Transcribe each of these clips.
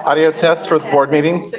Audio test for the board meetings.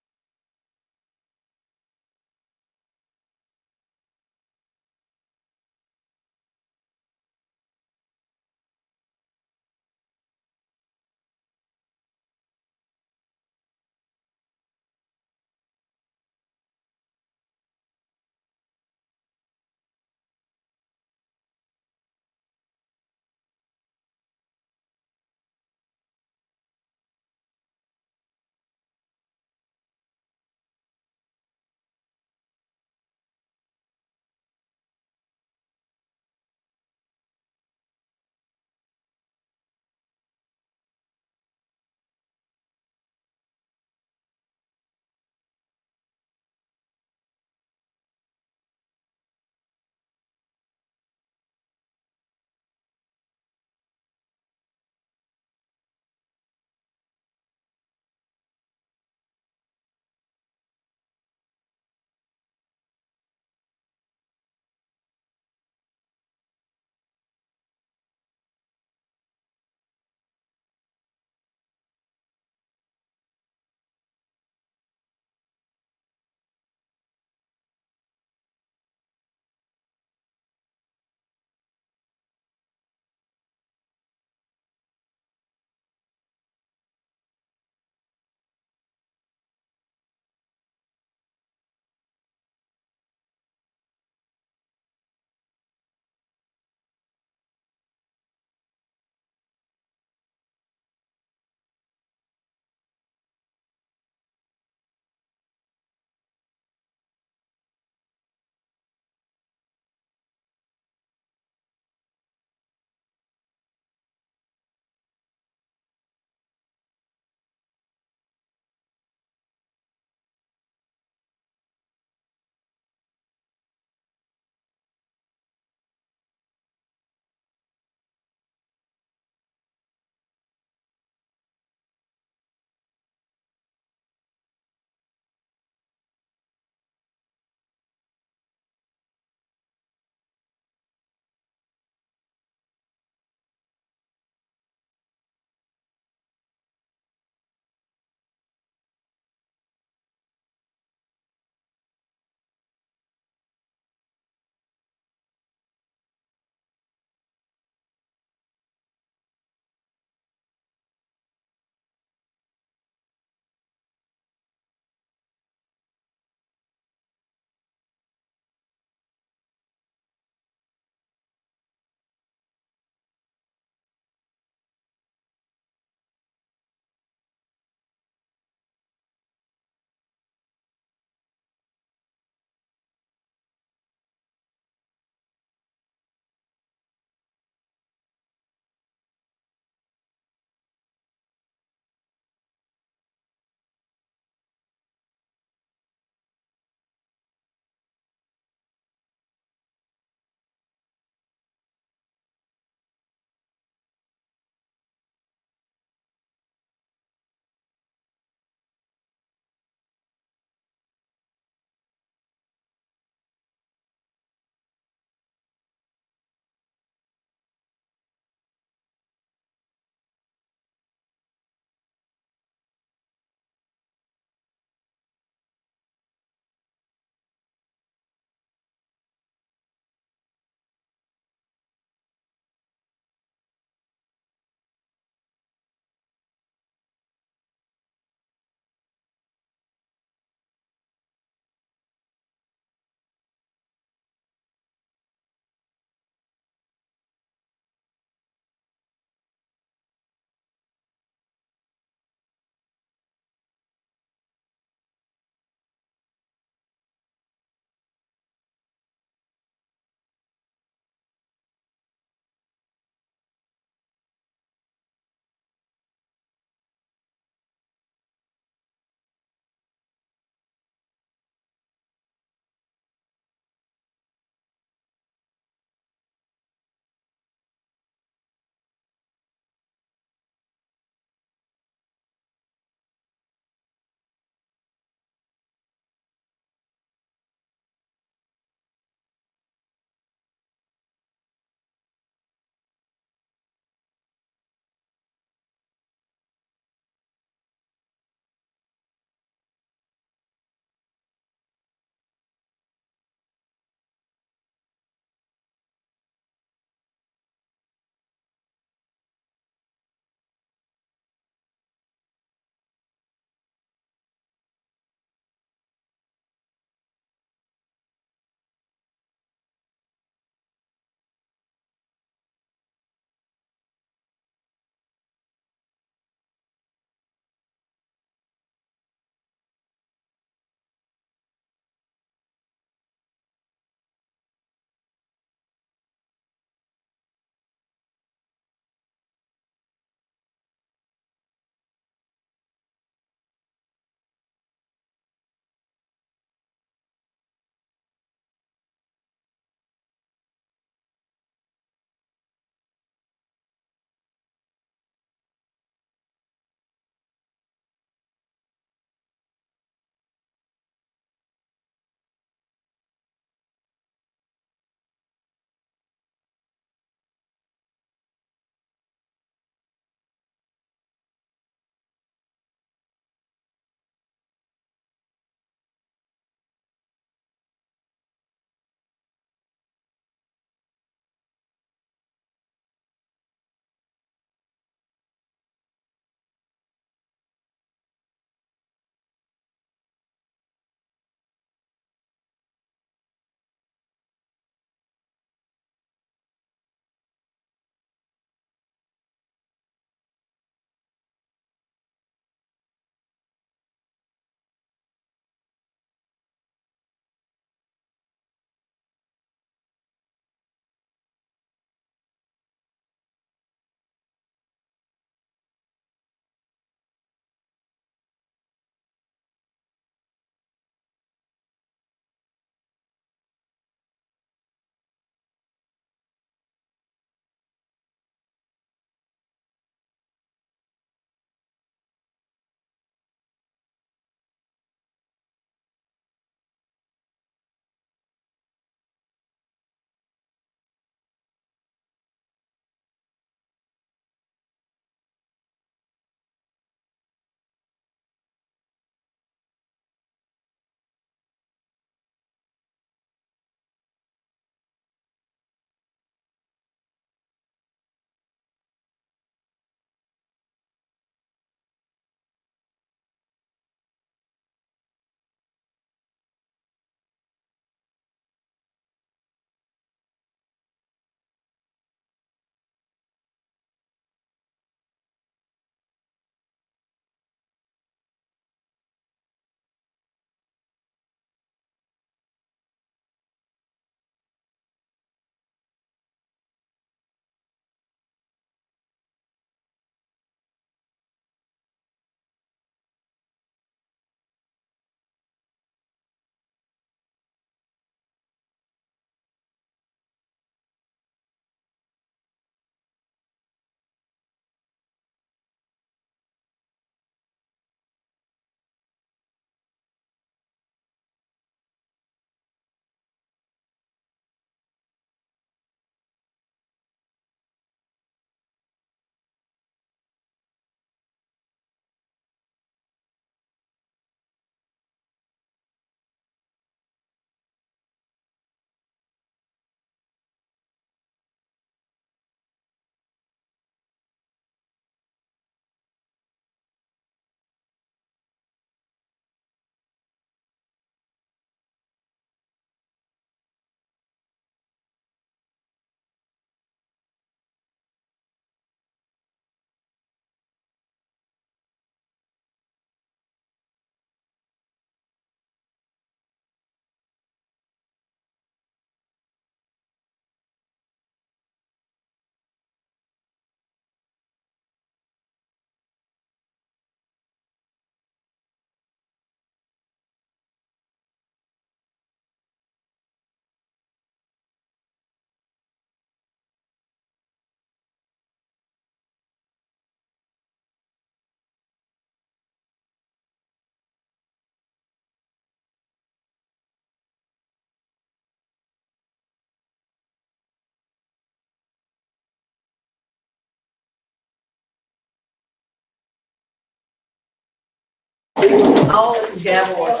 I'll gavel us,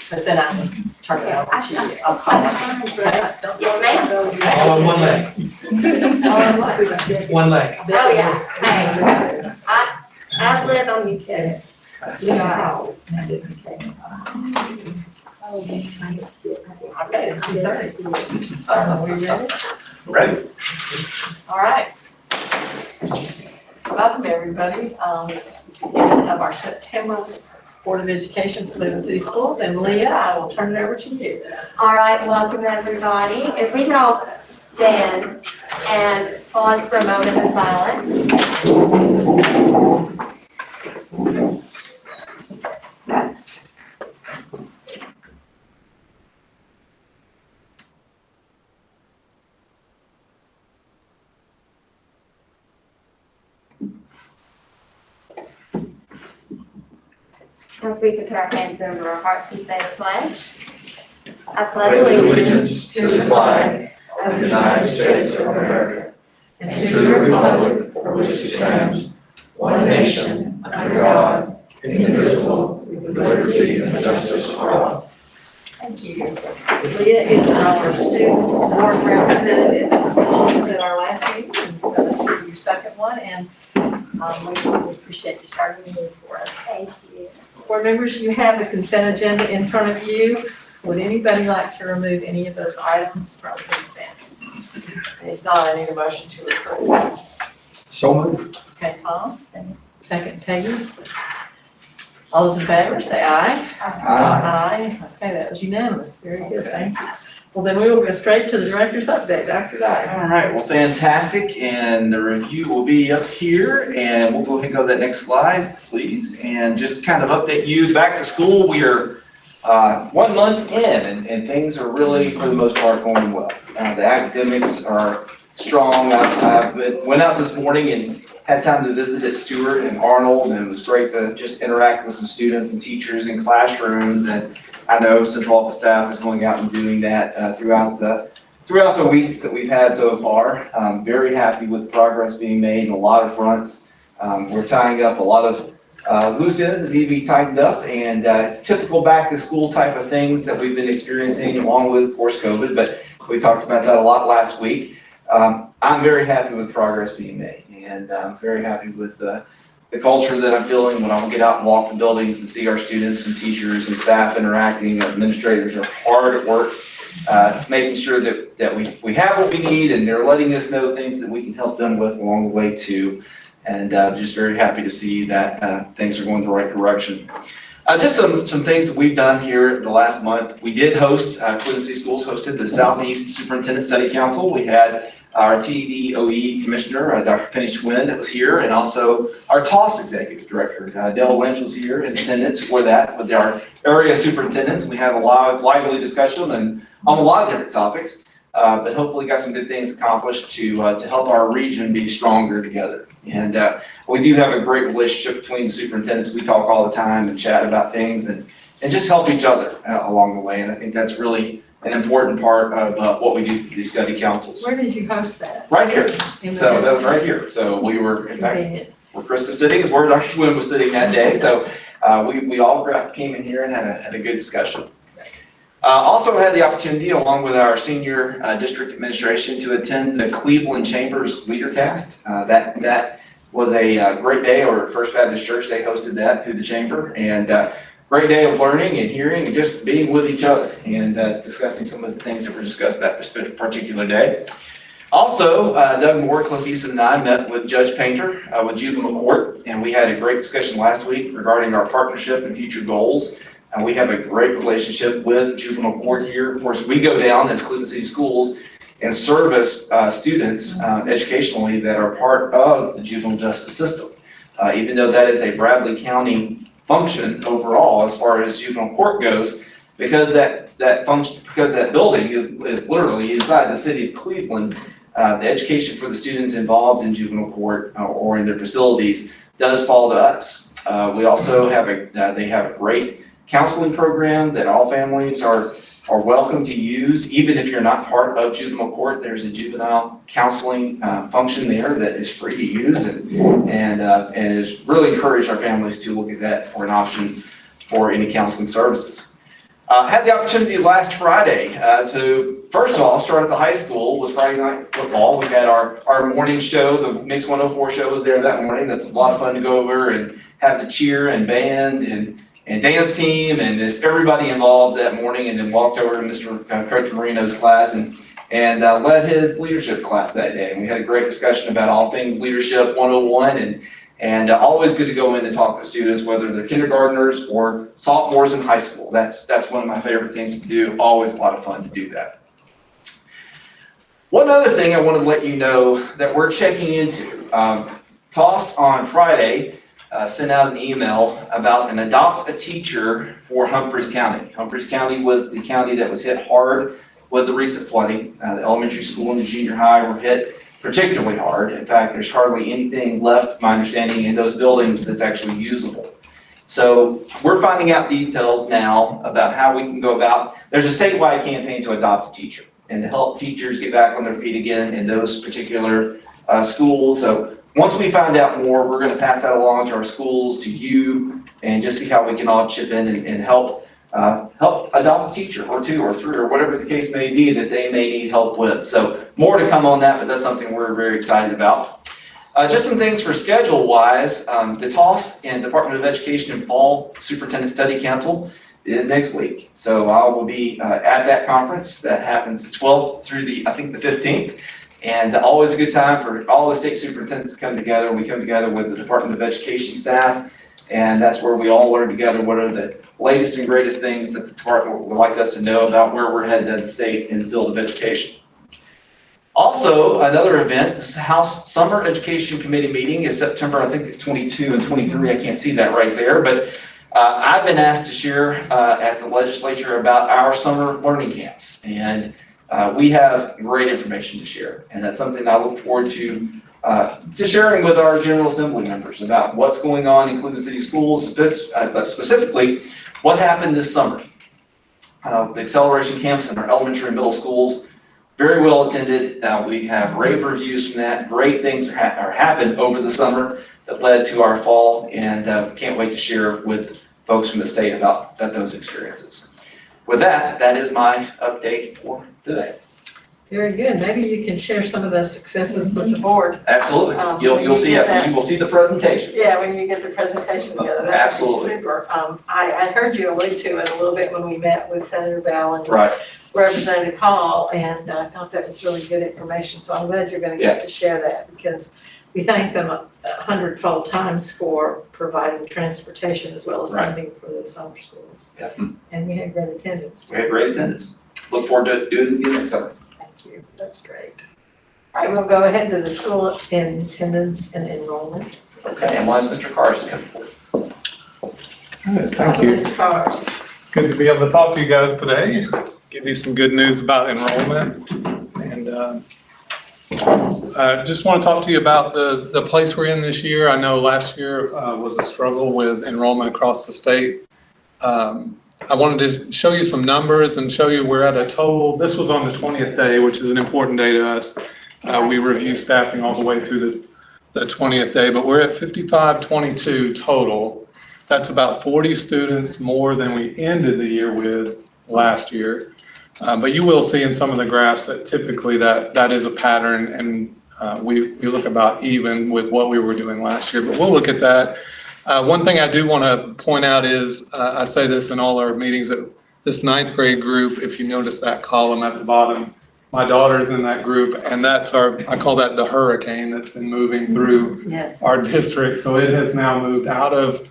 but then I will turn it over to you. I'll call it. Yes, ma'am. All on one leg, one leg. Oh, yeah. Hey, I live on you too. Okay, it's 2:30. Are we ready? Ready? All right. Welcome, everybody. Beginning of our September Board of Education for Cleveland City Schools. And Leah, I will turn it over to you. All right, welcome everybody. If we can all stand and pause for a moment in silence. If we could put our hands over our hearts and say the pledge. I pledge allegiance to the flag of the United States of America and to the republic for which it stands, one nation, under God, indivisible, with liberty and justice for all. Thank you. Leah is our student board representative. She was at our last meeting, and so this is your second one, and we appreciate you starting the meeting for us. Thank you. Board members, you have the consent agenda in front of you. Would anybody like to remove any of those items from consent? And if not, I need a motion to approve. So moved. Okay, Tom? Second, Peggy? All those in favor, say aye. Aye. Okay, that was unanimous. Very good, thank you. Well, then we will go straight to the director's update. Dr. Dye. All right, well, fantastic, and the review will be up here, and we'll go ahead and go to that next slide, please, and just kind of update you. Back to school, we are 1 month in, and things are really, for the most part, going well. The academics are strong. Went out this morning and had time to visit at Stewart and Arnold, and it was great to just interact with some students and teachers in classrooms, and I know central office staff is going out and doing that throughout the weeks that we've had so far. I'm very happy with the progress being made in a lot of fronts. We're tying up a lot of loose ends that need to be tightened up, and typical back to school type of things that we've been experiencing along with, of course, COVID, but we talked about that a lot last week. I'm very happy with progress being made, and I'm very happy with the culture that I'm feeling when I get out and walk the buildings and see our students and teachers and staff interacting. Administrators are hard at work, making sure that we have what we need, and they're letting us know things that we can help them with along the way too. And just very happy to see that things are going the right direction. Just some things that we've done here in the last month. We did host, Cleveland City Schools hosted the Southeast Superintendent Study Council. We had our TDOE Commissioner, Dr. Penny Schwinn, that was here, and also our TOS Executive Director, Dell Lynch, was here in attendance for that with our area superintendents. We had a lot of lively discussion and on a lot of different topics, but hopefully got some good things accomplished to help our region be stronger together. And we do have a great relationship between the superintendents. We talk all the time and chat about things and just help each other along the way. And I think that's really an important part of what we do for these study councils. Where did you host that? Right here. So that was right here. So we were, in fact, where Krista sitting is where Dr. Schwinn was sitting that day. So we all came in here and had a good discussion. Also had the opportunity, along with our senior district administration, to attend the Cleveland Chambers LeaderCast. That was a great day. Our First Baptist Church, they hosted that through the chamber, and great day of learning and hearing and just being with each other and discussing some of the things that were discussed that particular day. Also, Doug Moore, Cliff Easton, and I met with Judge Painter with Juvenile Court, and we had a great discussion last week regarding our partnership and future goals. And we have a great relationship with Juvenile Court here. Of course, we go down as Cleveland City Schools and service students educationally that are part of the juvenile justice system. Even though that is a Bradley County function overall as far as juvenile court goes, because that building is literally inside the city of Cleveland, the education for the students involved in juvenile court or in their facilities does fall to us. We also have they have a great counseling program that all families are welcome to use. Even if you're not part of juvenile court, there's a juvenile counseling function there that is free to use, and is really encourage our families to look at that for an option for any counseling services. Had the opportunity last Friday to, first of all, start at the high school. Was Friday night football. We had our morning show. The Mix 104 show was there that morning. That's a lot of fun to go over and have the cheer and band and dance team and just everybody involved that morning, and then walked over to Mr. Coach Marino's class and led his leadership class that day. And we had a great discussion about all things leadership 101 and always good to go in and talk to students, whether they're kindergartners or sophomores in high school. That's one of my favorite things to do. Always a lot of fun to do that. One other thing I want to let you know that we're checking into. TOS on Friday sent out an email about an adopt a teacher for Humphreys County. Humphreys County was the county that was hit hard with the recent flooding. The elementary school and the junior high were hit particularly hard. In fact, there's hardly anything left, my understanding, in those buildings that's actually usable. So we're finding out details now about how we can go about. There's a statewide campaign to adopt a teacher and to help teachers get back on their feet again in those particular schools. So once we find out more, we're going to pass that along to our schools, to you, and just see how we can all chip in and help adopt a teacher or two or three or whatever the case may be that they may need help with. So more to come on that, but that's something we're very excited about. Just some things for schedule-wise. The TOS and Department of Education and Fall Superintendent Study Council is next week. So I will be at that conference. That happens the 12th through I think the 15th. And always a good time for all the state superintendents to come together. We come together with the Department of Education staff, and that's where we all learn together what are the latest and greatest things that the department would like us to know about where we're headed as a state in the field of education. Also, another event, this House Summer Education Committee meeting is September, I think it's 22 and 23, I can't see that right there, but I've been asked to share at the legislature about our summer learning camps, and we have great information to share, and that's something I look forward to sharing with our General Assembly members about what's going on in Cleveland City Schools, but specifically what happened this summer. The acceleration camps in our elementary and middle schools, very well attended. We have rave reviews from that. Great things are happened over the summer that led to our fall, and can't wait to share with folks from the state about those experiences. With that, that is my update for today. Very good. Maybe you can share some of the successes with the board. Absolutely. You'll see it. You will see the presentation. Yeah, when you get the presentation together. That would be Absolutely. super. I heard you allude to it a little bit when we met with Senator Bell and Right. Representative Hall, and I thought that was really good information. So I'm glad you're going to get to share that, because we thank them 100-fold times for providing transportation as well as funding for the summer schools. Yeah. And we had great attendance. We had great attendance. Look forward to doing it again next summer. Thank you. That's great. All right, we'll go ahead to the school in attendance and enrollment. Okay, and why is Mr. Cars coming forward? Good, thank you. Mr. Cars. It's good to be able to talk to you guys today, give you some good news about enrollment. And I just want to talk to you about the place we're in this year. I know last year was a struggle with enrollment across the state. I wanted to show you some numbers and show you we're at a total. This was on the 20th day, which is an important day to us. We review staffing all the way through the 20th day, but we're at 5522 total. That's about 40 students more than we ended the year with last year. But you will see in some of the graphs that typically that is a pattern, and we look about even with what we were doing last year, but we'll look at that. One thing I do want to point out is, I say this in all our meetings, that this 9th grade group, if you notice that column at the bottom, my daughter's in that group, and that's I call that the hurricane that's been moving through our district. So it has now moved out of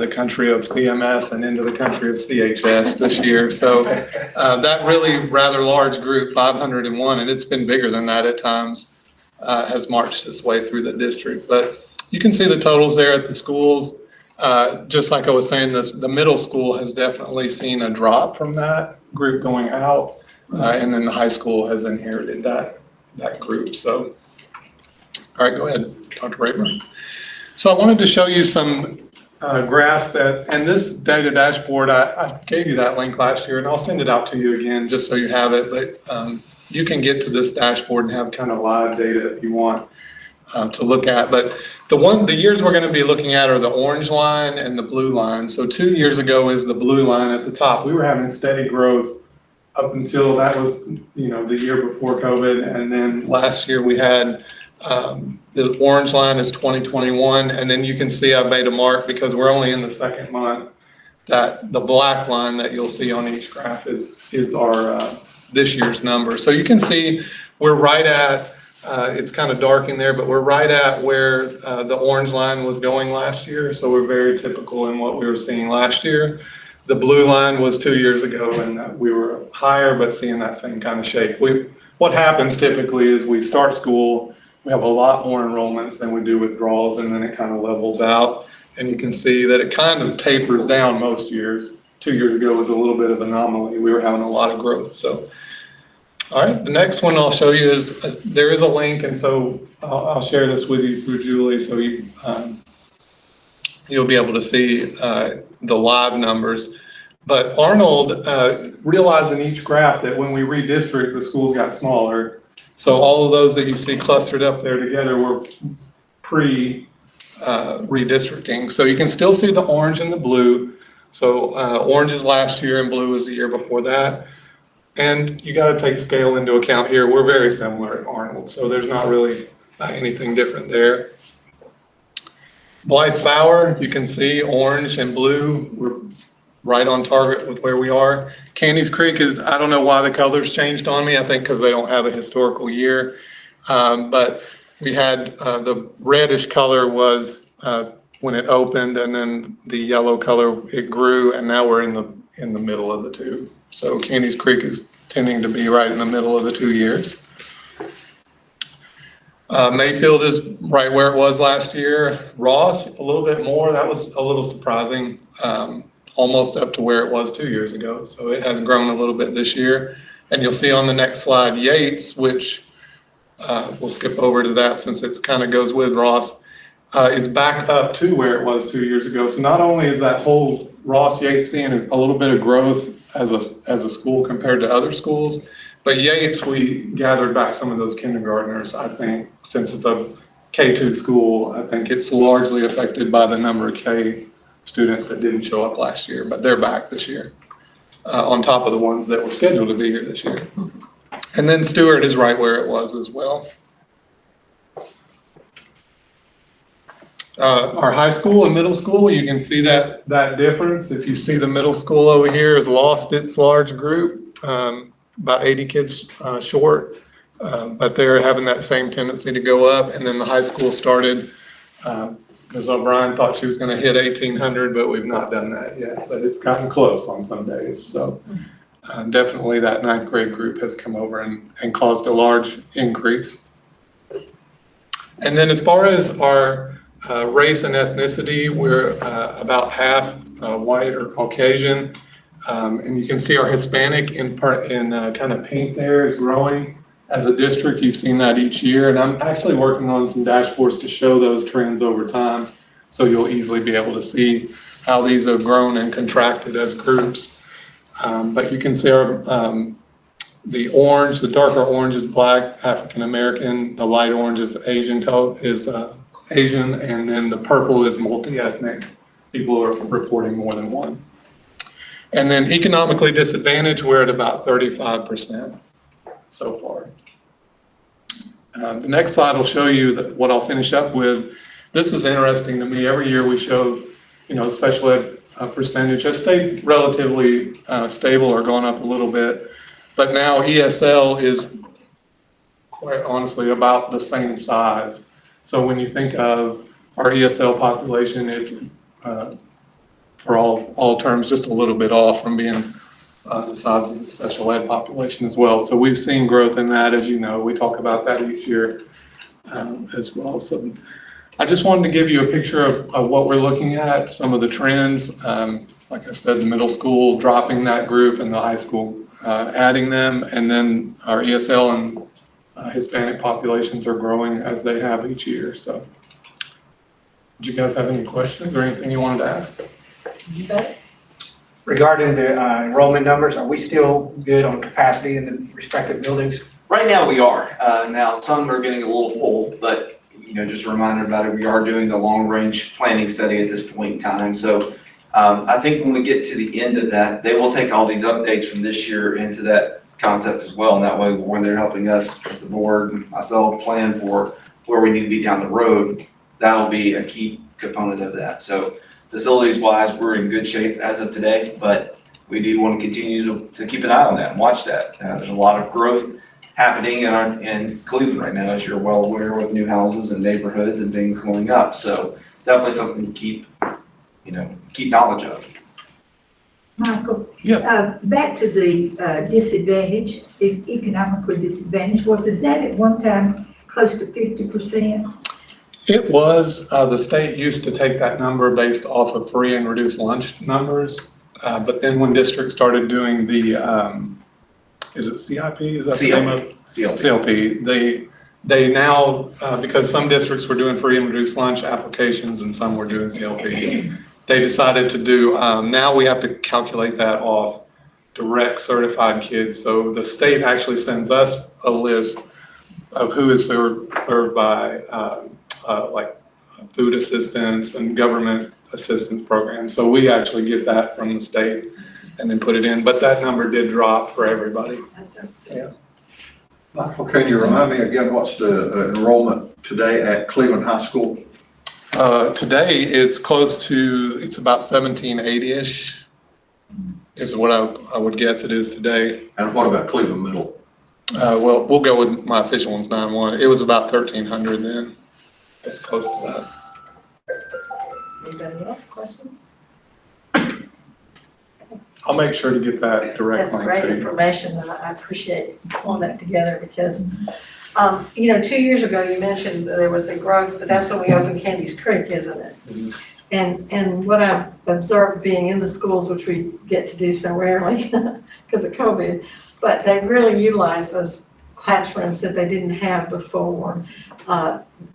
the country of CMS and into the country of CHS this year. So that really rather large group, 501, and it's been bigger than that at times, has marched its way through the district. But you can see the totals there at the schools. Just like I was saying, the middle school has definitely seen a drop from that group going out, and then the high school has inherited that group. So, all right, go ahead, Dr. Rayburn. So I wanted to show you some graphs and this data dashboard, I gave you that link last year, and I'll send it out to you again just so you have it. But you can get to this dashboard and have kind of live data if you want to look at. But The years we're going to be looking at are the orange line and the blue line. So 2 years ago is the blue line at the top. We were having steady growth up until that was, the year before COVID. And then last year we had the orange line is 2021. And then you can see I made a mark because we're only in the second month that the black line that you'll see on each graph is our this year's number. So you can see we're right at, it's kind of dark in there, but we're right at where the orange line was going last year. So we're very typical in what we were seeing last year. The blue line was 2 years ago, and we were higher, but seeing that same kind of shape. What happens typically is we start school, we have a lot more enrollments than we do withdrawals, and then it kind of levels out. And you can see that it kind of tapers down most years. 2 years ago was a little bit of an anomaly. We were having a lot of growth. So, all right, the next one I'll show you is, there is a link, and so I'll share this with you through Julie, so you'll be able to see the live numbers. But Arnold realized in each graph that when we redistrict, the schools got smaller. So all of those that you see clustered up there together were redistricting. So you can still see the orange and the blue. So orange is last year and blue is the year before that. And you got to take scale into account here. We're very similar at Arnold, so there's not really anything different there. Blythe Bower, you can see orange and blue. We're right on target with where we are. Candies Creek is, I don't know why the colors changed on me. I think because they don't have a historical year. But we had the reddish color was when it opened, and then the yellow color, it grew, and now we're in the middle of the two. So Candies Creek is tending to be right in the middle of the 2 years. Mayfield is right where it was last year. Ross, a little bit more. That was a little surprising, almost up to where it was 2 years ago. So it has grown a little bit this year. And you'll see on the next slide, Yates, which we'll skip over to that since it kind of goes with Ross, is back up to where it was 2 years ago. So not only is that whole Ross Yates seeing a little bit of growth as a school compared to other schools, but Yates, we gathered back some of those kindergartners. I think since it's a K2 school, I think it's largely affected by the number of K students that didn't show up last year, but they're back this year, on top of the ones that were scheduled to be here this year. And then Stewart is right where it was as well. Our high school and middle school, you can see that difference. If you see the middle school over here has lost its large group, about 80 kids short, but they're having that same tendency to go up. And then the high school started, Ms. O'Brien thought she was going to hit 1,800, but we've not done that yet. But it's gotten close on some days. So definitely that ninth grade group has come over and caused a large increase. And then as far as our race and ethnicity, we're about half white or Caucasian. And you can see our Hispanic in kind of pink there is growing as a district. You've seen that each year. And I'm actually working on some dashboards to show those trends over time. So you'll easily be able to see how these have grown and contracted as groups. But you can see our, the orange, the darker orange is Black, African American, the light orange is Asian, and then the purple is multi-ethnic. People are reporting more than one. And then economically disadvantaged, we're at about 35% so far. The next slide will show you what I'll finish up with. This is interesting to me. Every year we show, special ed percentage has stayed relatively stable or gone up a little bit. But now ESL is quite honestly about the same size. So when you think of our ESL population, it's for all terms just a little bit off from being the size of the special ed population as well. So we've seen growth in that, as you know. We talk about that each year as well. So I just wanted to give you a picture of what we're looking at, some of the trends. Like I said, the middle school dropping that group and the high school adding them, and then our ESL and Hispanic populations are growing as they have each year. So, did you guys have any questions or anything you wanted to ask? You bet. Regarding the enrollment numbers, are we still good on capacity in the respective buildings? Right now we are. Now some are getting a little full, but just a reminder about it, we are doing the long-range planning study at this point in time. So I think when we get to the end of that, they will take all these updates from this year into that concept as well. And that way, when they're helping us as the board and myself plan for where we need to be down the road, that'll be a key component of that. So facilities-wise, we're in good shape as of today, but we do want to continue to keep an eye on that and watch that. There's a lot of growth happening in Cleveland right now, as you're well aware, with new houses and neighborhoods and things going up. So definitely something to keep knowledge of. Michael, Yes. back to the disadvantage, economically disadvantaged, wasn't that at one time close to 50%? It was, the state used to take that number based off of free and reduced lunch numbers. But then when districts started doing the, is it CIP? Is that the name of it? CLP. They now, because some districts were doing free and reduced lunch applications and some were doing CLP, they decided to do, now we have to calculate that off direct certified kids. So the state actually sends us a list of who is served by like food assistance and government assistance programs. So we actually get that from the state and then put it in, but that number did drop for everybody. Yeah. Michael, can you remind me again, what's the enrollment today at Cleveland High School? Today it's close to, it's about 1780-ish is what I would guess it is today. And what about Cleveland Middle? Well, we'll go with my official one's 9-1. It was about 1,300 then. It's close to that. Anybody else, questions? I'll make sure to get that direct That's link great to you. information, and I appreciate pulling that together because, 2 years ago, you mentioned that there was a growth, but that's when we opened Candy's Creek, isn't it? Mhm. And what I've observed being in the schools, which we get to do so rarely because of COVID, but they really utilize those classrooms that they didn't have before,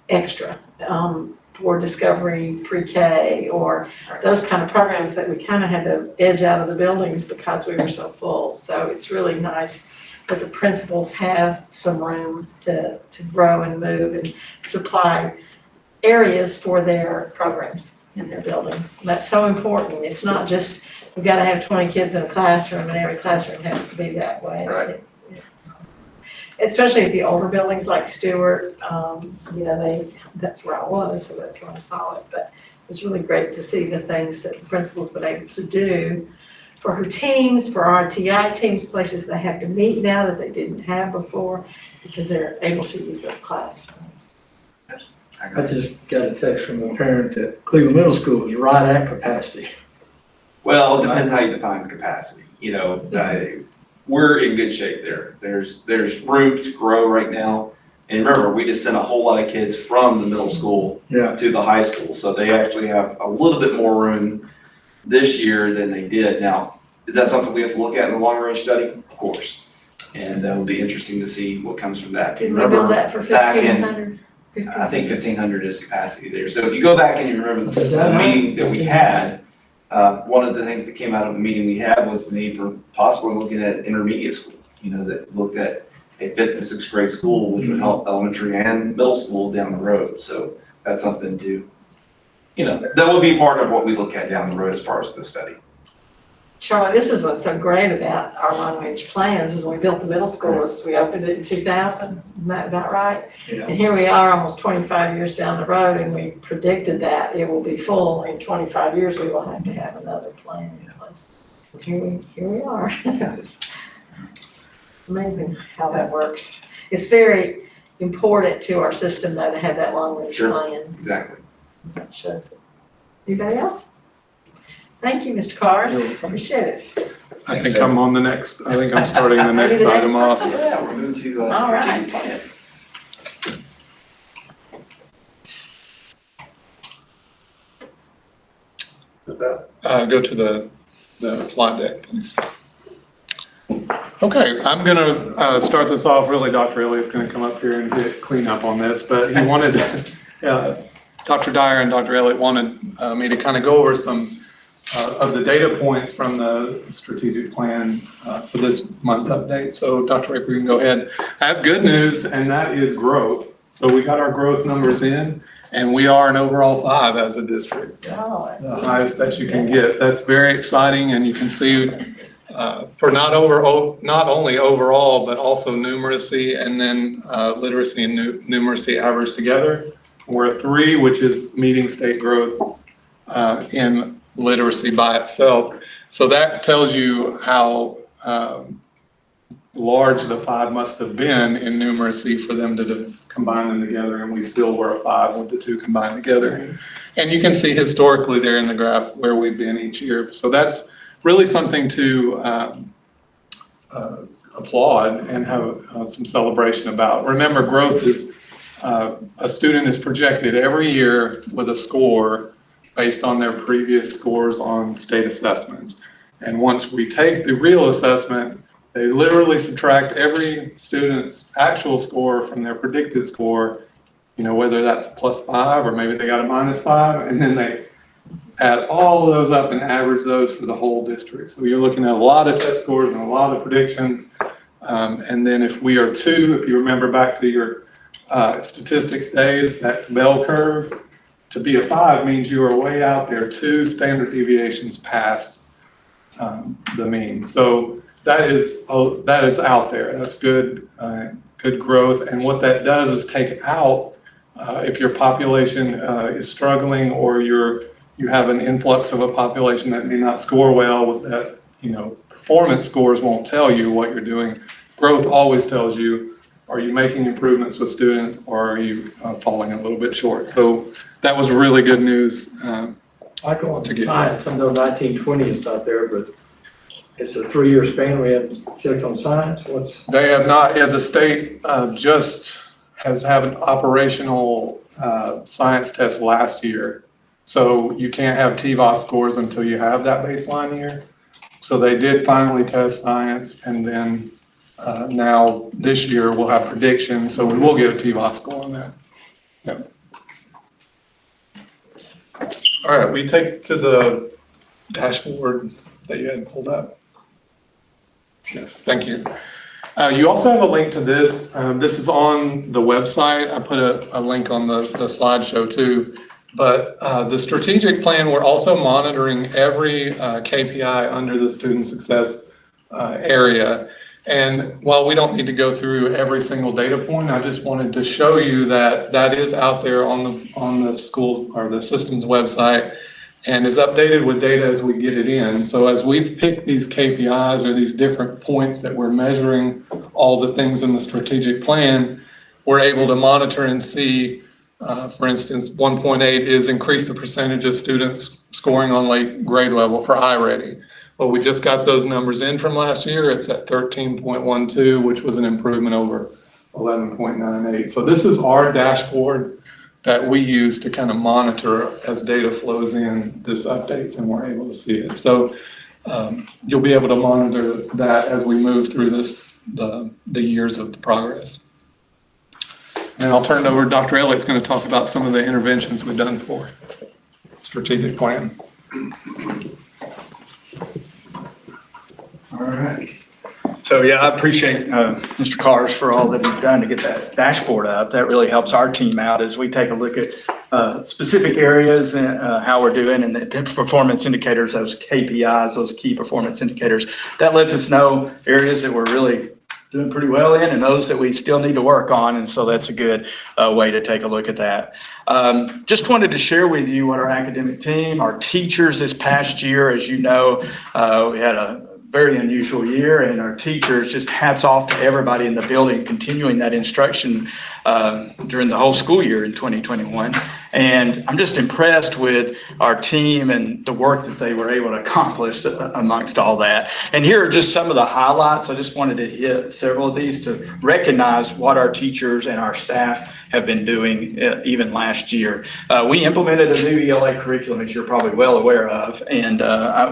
extra, for discovery, pre-K, or those kind of programs that we kind of had to edge out of the buildings because we were so full. So it's really nice that the principals have some room to grow and move and supply areas for their programs in their buildings. And that's so important. It's not just, we've got to have 20 kids in a classroom and every classroom has to be that way. Right. Especially at the older buildings like Stewart, that's where I was, so that's where I saw it. But it was really great to see the things that the principals were able to do for her teams, for our TI teams, places they have to meet now that they didn't have before, because they're able to use those classrooms. I just got a text from a parent that Cleveland Middle School is right at capacity. Well, it depends how you define capacity. We're in good shape there. There's room to grow right now. And remember, we just sent a whole lot of kids from the middle school Yeah. to the high school. So they actually have a little bit more room this year than they did. Now, is that something we have to look at in the long range study? Of course. And it'll be interesting to see what comes from that. Did we build that for back in- 1,500? I think 1,500 is capacity there. So if you go back and you remember Is that the right? meeting that we had, one of the things that came out of the meeting we had was the need for possibly looking at intermediate school, that looked at a 5th and 6th grade school, which would help elementary and middle school down the road. So that's something to, that will be part of what we look at down the road as far as the study. Charlie, this is what's so great about our long-range plans, is when we built the middle school, we opened it in 2000, isn't that about right? Yeah. And here we are, almost 25 years down the road, and we predicted that it will be full in 25 years, we will have to have another plan in place. Here we are. It's amazing how that works. It's very important to our system, though, to have that long-range Sure. plan. Exactly. That shows it. Anybody else? Thank you, Mr. Cars, appreciate it. I think I'm on the next, I think I'm starting the next the next item off. person? Yeah, we're moving to All right. strategic plan. Go to the slide deck, please. Okay, I'm gonna start this off. Really, Dr. Elliott's gonna come up here and get clean up on this, but he wanted, Dr. Dyer and Dr. Elliott wanted me to kind of go over some of the data points from the strategic plan for this month's update. So Dr. Raper, you can go ahead. I have good news, and that is growth. So we got our growth numbers in, and we are an overall 5 as a district, Oh, the highest that you can get. That's very exciting, and you can see for not only overall, but also numeracy, and then literacy and numeracy averaged together. We're a 3, which is meeting state growth in literacy by itself. So that tells you how large the 5 must have been in numeracy for them to combine them together, and we still were a 5 with the 2 combined together. And you can see historically there in the graph where we've been each year. So that's really something to applaud and have some celebration about. Remember, growth is, a student is projected every year with a score based on their previous scores on state assessments. And once we take the real assessment, they literally subtract every student's actual score from their predicted score, whether that's +5 or maybe they got a -5, and then they add all of those up and average those for the whole district. So you're looking at a lot of test scores and a lot of predictions. And then if we are 2, if you remember back to your statistics days, that bell curve, to be a 5 means you are way out there, 2 standard deviations past the mean. So that is out there. That's good, good growth. And what that does is take out, if your population is struggling, or you have an influx of a population that may not score well, with that, performance scores won't tell you what you're doing. Growth always tells you, are you making improvements with students, or are you falling a little bit short? So that was really good news. I go on to science. I know 1920 is not there, but it's a 3-year span. We haven't checked on science. They have not. Yeah, the state just has had an operational science test last year. So you can't have TVOS scores until you have that baseline year. So they did finally test science, and then now this year we'll have predictions, so we will get a TVOS score on that. Yep. All right, we take to the dashboard that you had pulled up. Yes, thank you. You also have a link to this. This is on the website. I put a link on the slideshow too. But the strategic plan, we're also monitoring every KPI under the student success area. And while we don't need to go through every single data point, I just wanted to show you that that is out there on the school or the system's website, and is updated with data as we get it in. So as we've picked these KPIs, or these different points that we're measuring all the things in the strategic plan, we're able to monitor and see, for instance, 1.8 is increase the percentage of students scoring on late grade level for iReady. Well, we just got those numbers in from last year. It's at 13.12, which was an improvement over 11.98. So this is our dashboard that we use to kind of monitor as data flows in, this updates, and we're able to see it. So you'll be able to monitor that as we move through the years of the progress. And I'll turn it over to Dr. Elliott's going to talk about some of the interventions we've done for strategic plan. All right. So yeah, I appreciate Mr. Cars for all that he's done to get that dashboard up. That really helps our team out as we take a look at specific areas and how we're doing, and the performance indicators, those KPIs, those key performance indicators. That lets us know areas that we're really doing pretty well in, and those that we still need to work on. And so that's a good way to take a look at that. Just wanted to share with you what our academic team, our teachers this past year, as you know, we had a very unusual year, and our teachers, just hats off to everybody in the building continuing that instruction during the whole school year in 2021. And I'm just impressed with our team and the work that they were able to accomplish amongst all that. And here are just some of the highlights. I just wanted to hit several of these to recognize what our teachers and our staff have been doing even last year. We implemented a new ELA curriculum, as you're probably well aware of, and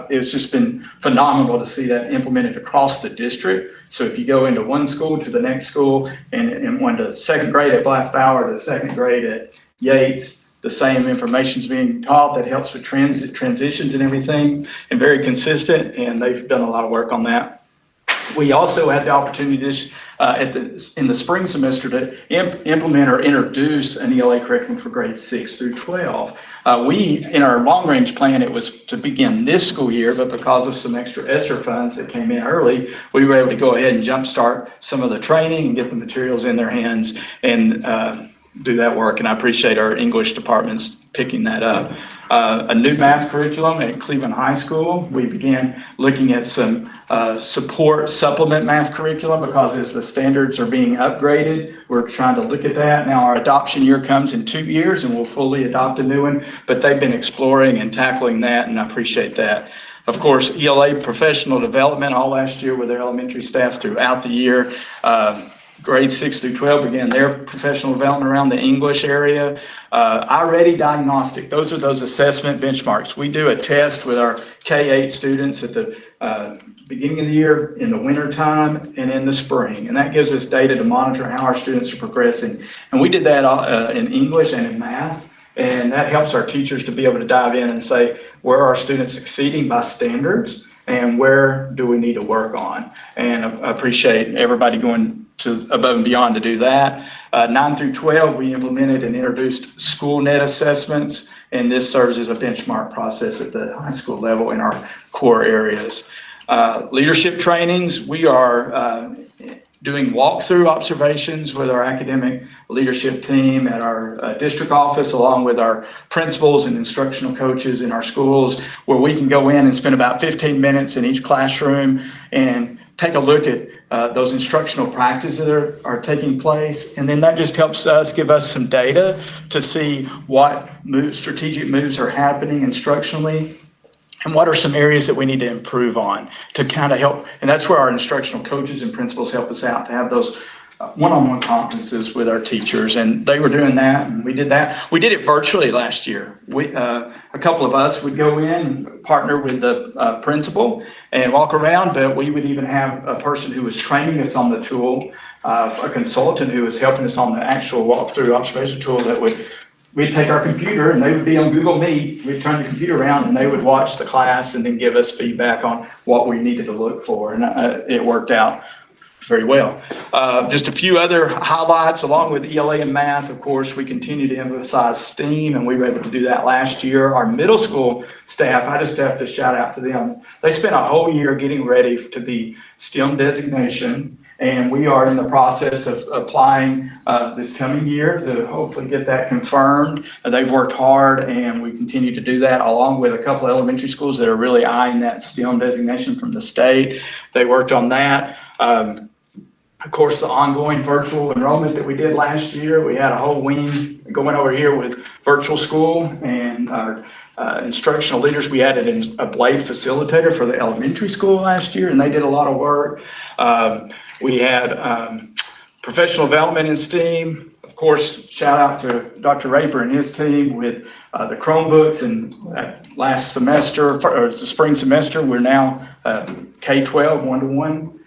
it's just been phenomenal to see that implemented across the district. So if you go into one school to the next school, and one to second grade at Blythe-Bauer to second grade at Yates, the same information is being taught that helps with transitions and everything, and very consistent, and they've done a lot of work on that. We also had the opportunity in the spring semester to implement or introduce an ELA curriculum for grades 6 through 12. In our long-range plan, it was to begin this school year, but because of some extra ESSER funds that came in early, we were able to go ahead and jumpstart some of the training and get the materials in their hands and do that work. And I appreciate our English departments picking that up. A new math curriculum at Cleveland High School. We began looking at some supplement math curriculum because as the standards are being upgraded, we're trying to look at that. Now our adoption year comes in 2 years and we'll fully adopt a new one, but they've been exploring and tackling that, and I appreciate that. Of course, ELA professional development all last year with their elementary staff throughout the year. Grades 6 through 12 began their professional development around the English area. iReady diagnostic, those are those assessment benchmarks. We do a test with our K-8 students at the beginning of the year, in the winter time, and in the spring. And that gives us data to monitor how our students are progressing. And we did that in English and in math. And that helps our teachers to be able to dive in and say, where are our students succeeding by standards and where do we need to work on? And I appreciate everybody going to above and beyond to do that. 9 through 12, we implemented and introduced school net assessments, and this serves as a benchmark process at the high school level in our core areas. Leadership trainings, we are doing walkthrough observations with our academic leadership team at our district office, along with our principals and instructional coaches in our schools, where we can go in and spend about 15 minutes in each classroom and take a look at those instructional practices that are taking place. And then that just helps us give us some data to see what strategic moves are happening instructionally and what are some areas that we need to improve on to kind of help. And that's where our instructional coaches and principals help us out to have those one-on-one conferences with our teachers. And they were doing that, and we did that. We did it virtually last year. A couple of us would go in and partner with the principal and walk around, but we would even have a person who was training us on the tool, a consultant who was helping us on the actual walkthrough observation tool that we'd take our computer and they would be on Google Meet. We'd turn the computer around and they would watch the class and then give us feedback on what we needed to look for. And it worked out very well. Just a few other highlights along with ELA and math. Of course, we continue to emphasize STEAM, and we were able to do that last year. Our middle school staff, I just have to shout out to them. They spent a whole year getting ready to be STEM designation. And we are in the process of applying this coming year to hopefully get that confirmed. They've worked hard, and we continue to do that along with a couple of elementary schools that are really eyeing that STEM designation from the state. They worked on that. Of course, the ongoing virtual enrollment that we did last year, we had a whole wing going over here with virtual school, and our instructional leaders, we added in a BLADE facilitator for the elementary school last year, and they did a lot of work. We had professional development in STEAM. Of course, shout out to Dr. Raper and his team with the Chromebooks, and last semester, or the spring semester, we're now K-12 one-to-one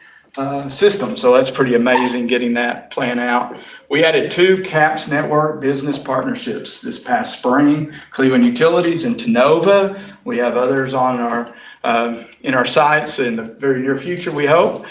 system. So that's pretty amazing getting that plan out. We added 2 CAPS network business partnerships this past spring, Cleveland Utilities and Tenova. We have others on our in our sites in the very near future, we hope.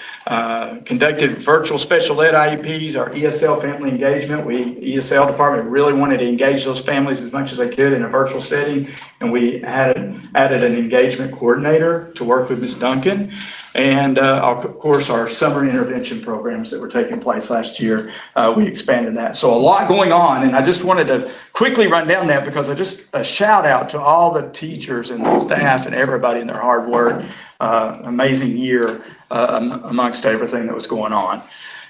Conducted virtual special ed IEPs, our ESL family engagement. ESL department really wanted to engage those families as much as they could in a virtual setting, and we added an engagement coordinator to work with Ms. Duncan. And of course, our summer intervention programs that were taking place last year, we expanded that. So a lot going on, and I just wanted to quickly run down that because a shout out to all the teachers and the staff and everybody in their hard work. Amazing year amongst everything that was going on.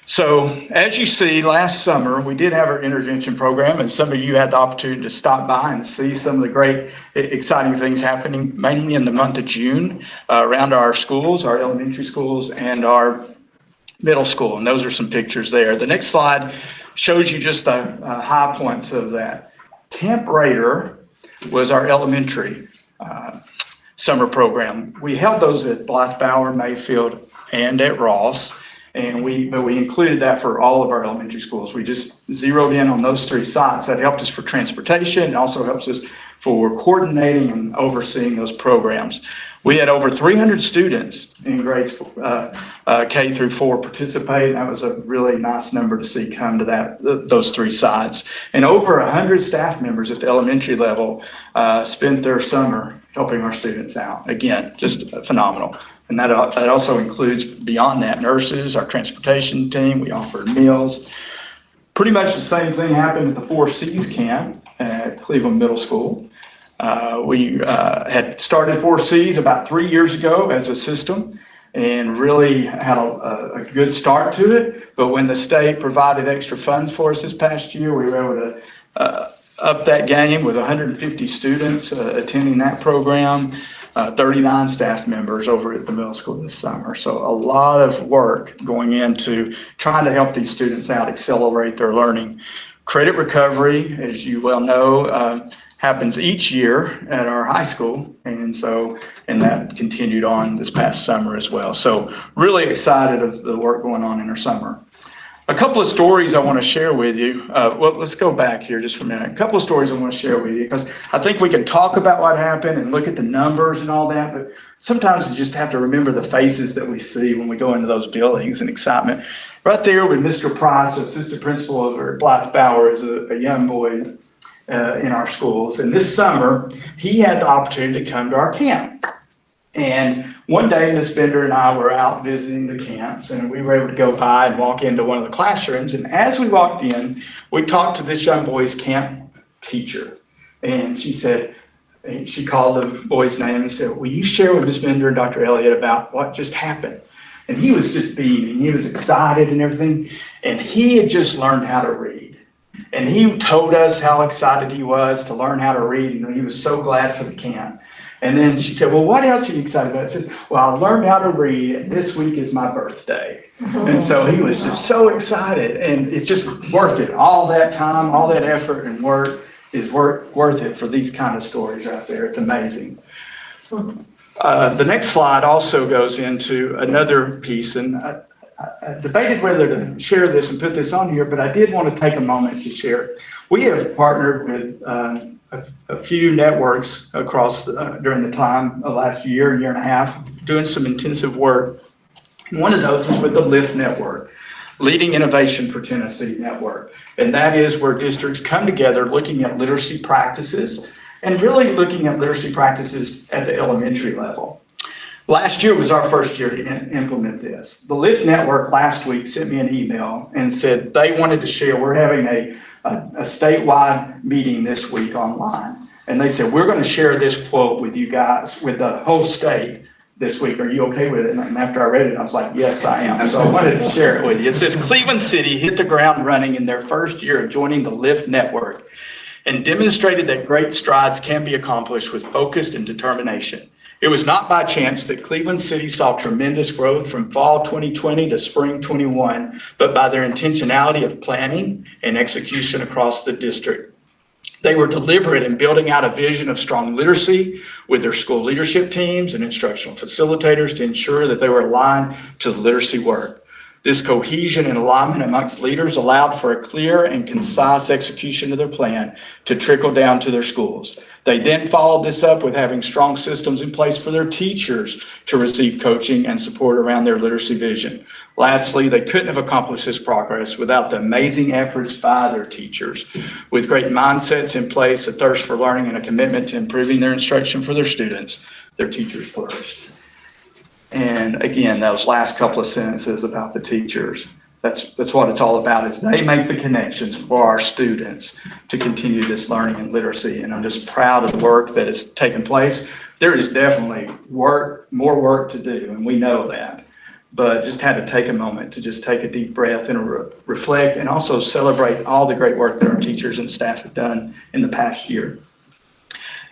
So as you see, last summer, we did have our intervention program, and some of you had the opportunity to stop by and see some of the great, exciting things happening, mainly in the month of June, around our schools, our elementary schools, and our middle school. And those are some pictures there. The next slide shows you just the high points of that. Camp Raider was our elementary summer program. We held those at Blythe Bower, Mayfield, and at Ross. But we included that for all of our elementary schools. We just zeroed in on those 3 sites. That helped us for transportation. It also helps us for coordinating and overseeing those programs. We had over 300 students in grades K through 4 participate. That was a really nice number to see come to those 3 sides. And over 100 staff members at the elementary level spent their summer helping our students out. Again, just phenomenal. And that also includes, beyond that, nurses, our transportation team. We offered meals. Pretty much the same thing happened at the 4 Cs camp at Cleveland Middle School. We had started 4 Cs about 3 years ago as a system and really had a good start to it. But when the state provided extra funds for us this past year, we were able to up that game with 150 students attending that program, 39 staff members over at the middle school this summer. So a lot of work going into trying to help these students out, accelerate their learning. Credit recovery, as you well know, happens each year at our high school. And that continued on this past summer as well. So really excited of the work going on in our summer. A couple of stories I want to share with you. Well, let's go back here just for a minute. A couple of stories I want to share with you because I think we can talk about what happened and look at the numbers and all that, but sometimes you just have to remember the faces that we see when we go into those buildings and excitement. Right there with Mr. Price, assistant principal over at Blythe Bower, is a young boy in our schools. And this summer, he had the opportunity to come to our camp. And one day, Ms. Bender and I were out visiting the camps, and we were able to go by and walk into one of the classrooms. And as we walked in, we talked to this young boy's camp teacher. And she called the boy's name and said, "Will you share with Ms. Bender and Dr. Elliott about what just happened?" And he was just beaming. He was excited and everything. And he had just learned how to read. And he told us how excited he was to learn how to read. And he was so glad for the camp. And then she said, "Well, what else are you excited about?" I said, "Well, I learned how to read, and this week is my birthday." And so he was just so excited, and it's just worth it. All that time, all that effort and work is worth it for these kind of stories right there. It's amazing. The next slide also goes into another piece, and I debated whether to share this and put this on here, but I did want to take a moment to share it. We have partnered with a few networks across during the time of last year and a half, doing some intensive work. And one of those is with the LIFT network, Leading Innovation for Tennessee network. And that is where districts come together looking at literacy practices and really looking at literacy practices at the elementary level. Last year was our first year to implement this. The LIFT network last week sent me an email and said they wanted to share, we're having a statewide meeting this week online. And they said, we're going to share this quote with you guys, with the whole state this week. Are you okay with it? And after I read it, I was like, yes, I am. So I wanted to share it with you. It says, Cleveland City hit the ground running in their first year of joining the LIFT network and demonstrated that great strides can be accomplished with focus and determination. It was not by chance that Cleveland City saw tremendous growth from fall 2020 to spring 21, but by their intentionality of planning and execution across the district. They were deliberate in building out a vision of strong literacy with their school leadership teams and instructional facilitators to ensure that they were aligned to the literacy work. This cohesion and alignment amongst leaders allowed for a clear and concise execution of their plan to trickle down to their schools. They then followed this up with having strong systems in place for their teachers to receive coaching and support around their literacy vision. Lastly, they couldn't have accomplished this progress without the amazing efforts by their teachers. With great mindsets in place, a thirst for learning, and a commitment to improving their instruction for their students, their teachers flourished. And again, those last couple of sentences about the teachers, that's what it's all about, is they make the connections for our students to continue this learning and literacy. And I'm just proud of the work that has taken place. There is definitely more work to do, and we know that. But just had to take a moment to just take a deep breath and reflect, and also celebrate all the great work that our teachers and staff have done in the past year.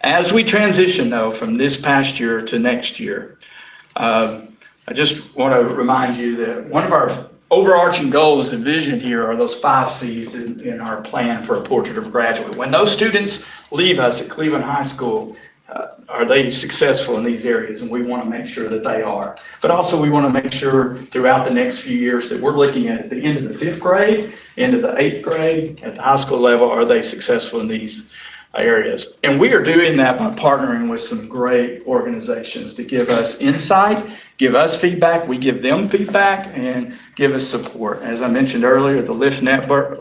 As we transition, though, from this past year to next year, I just want to remind you that one of our overarching goals and vision here are those 5 C's in our plan for a portrait of a graduate. When those students leave us at Cleveland High School, are they successful in these areas? And we want to make sure that they are. But also we want to make sure throughout the next few years that we're looking at the end of the 5th grade, into the 8th grade, at the high school level, are they successful in these areas. And we are doing that by partnering with some great organizations to give us insight, give us feedback, we give them feedback, and give us support. As I mentioned earlier, the LIFT network,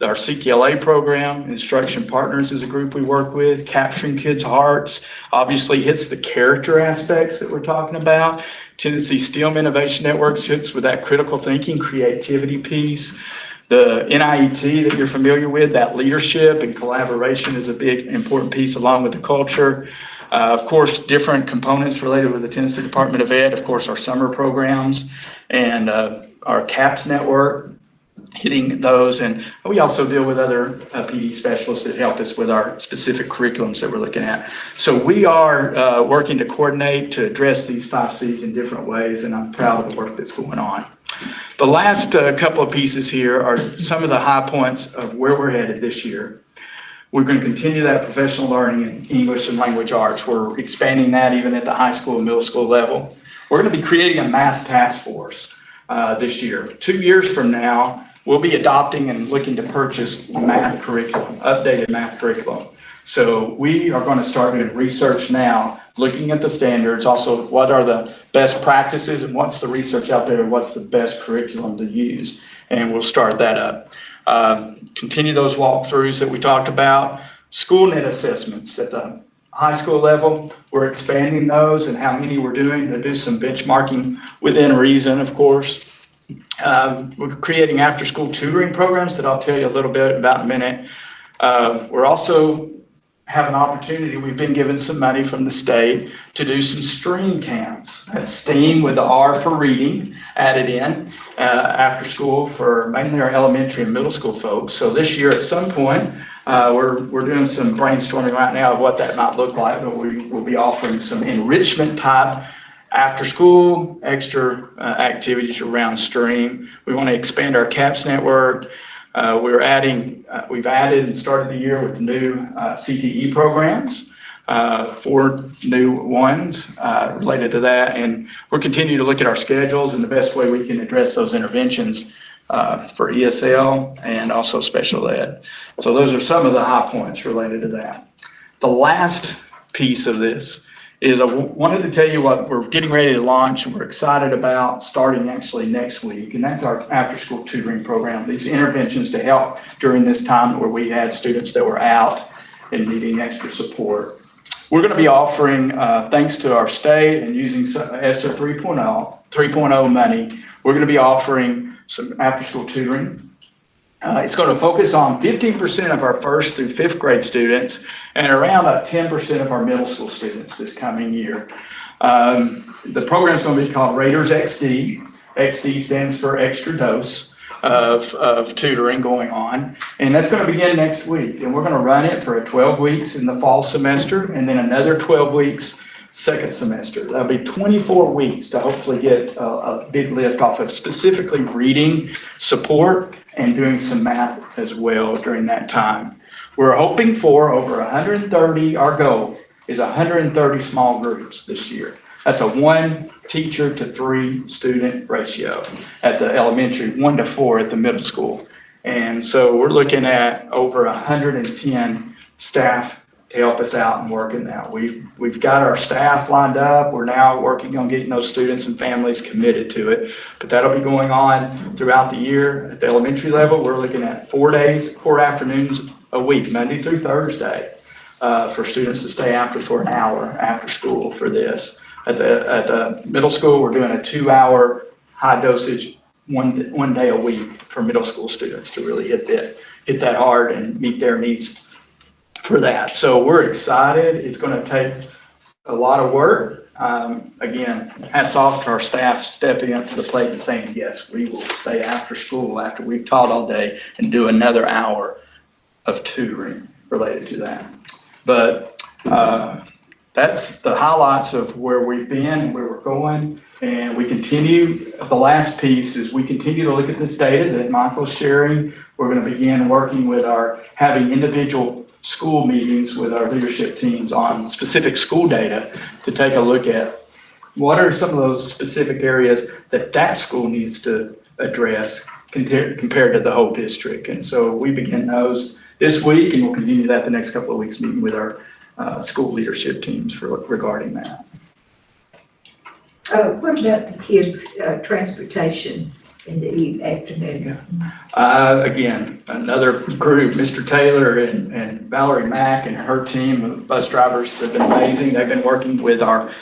our CKLA program, Instruction Partners is a group we work with. Capturing Kids' Hearts obviously hits the character aspects that we're talking about. Tennessee STEM Innovation Network sits with that critical thinking, creativity piece. The NIET that you're familiar with, that leadership and collaboration is a big important piece along with the culture. Of course, different components related with the Tennessee Department of Ed, of course, our summer programs and our CAPS network, hitting those. And we also deal with other PD specialists that help us with our specific curriculums that we're looking at. So we are working to coordinate to address these 5 Cs in different ways, and I'm proud of the work that's going on. The last couple of pieces here are some of the high points of where we're headed this year. We're going to continue that professional learning in English and language arts. We're expanding that even at the high school and middle school level. We're going to be creating a math task force this year. 2 years from now, we'll be adopting and looking to purchase math curriculum, updated math curriculum. So we are going to start doing research now, looking at the standards, also what are the best practices and what's the research out there, and what's the best curriculum to use. And we'll start that up. Continue those walkthroughs that we talked about. School net assessments at the high school level, we're expanding those and how many we're doing to do some benchmarking within reason, of course. We're creating after-school tutoring programs that I'll tell you a little bit about in a minute. We're also have an opportunity, we've been given some money from the state to do some STREAM camps. That's STEAM with the R for reading added in after school for mainly our elementary and middle school folks. So this year at some point, we're doing some brainstorming right now of what that might look like, but we will be offering some enrichment type after school extra activities around STREAM. We want to expand our CAPS network. We've added and started the year with new CTE programs, 4 new ones related to that. And we're continuing to look at our schedules and the best way we can address those interventions for ESL and also special ed. So those are some of the high points related to that. The last piece of this is I wanted to tell you what we're getting ready to launch and we're excited about starting actually next week, and that's our after-school tutoring program. These interventions to help during this time where we had students that were out and needing extra support. We're going to be offering, thanks to our state and using ESSER 3.0 money, we're going to be offering some after-school tutoring. It's going to focus on 15% of our 1st through 5th grade students and around 10% of our middle school students this coming year. The program is going to be called Raiders XD. XD stands for extra dose of tutoring going on. And that's going to begin next week. And we're going to run it for 12 weeks in the fall semester and then another 12 weeks second semester. That'll be 24 weeks to hopefully get a big lift off of specifically reading support and doing some math as well during that time. We're hoping for over 130, our goal is 130 small groups this year. That's a 1 teacher to 3 student ratio at the elementary, 1 to 4 at the middle school. And so we're looking at over 110 staff to help us out and working that. We've got our staff lined up. We're now working on getting those students and families committed to it. But that'll be going on throughout the year. At the elementary level, we're looking at 4 days, 4 afternoons a week, Monday through Thursday, for students to stay after for an hour after school for this. At the middle school, we're doing a 2-hour high dosage one day a week for middle school students to really hit that hard and meet their needs for that. So we're excited. It's going to take a lot of work. Again, hats off to our staff stepping up to the plate and saying, yes, we will stay after school after we've taught all day and do another hour of tutoring related to that. But that's the highlights of where we've been, where we're going. And we continue, the last piece is we continue to look at this data that Michael's sharing. We're going to begin working with having individual school meetings with our leadership teams on specific school data to take a look at what are some of those specific areas that school needs to address compared to the whole district. And so we begin those this week, and we'll continue that the next couple of weeks, meeting with our school leadership teams regarding that. What about the kids' transportation in the afternoon? Again, another group, Mr. Taylor and Valerie Mack and her team of bus drivers have been amazing. They've been working with our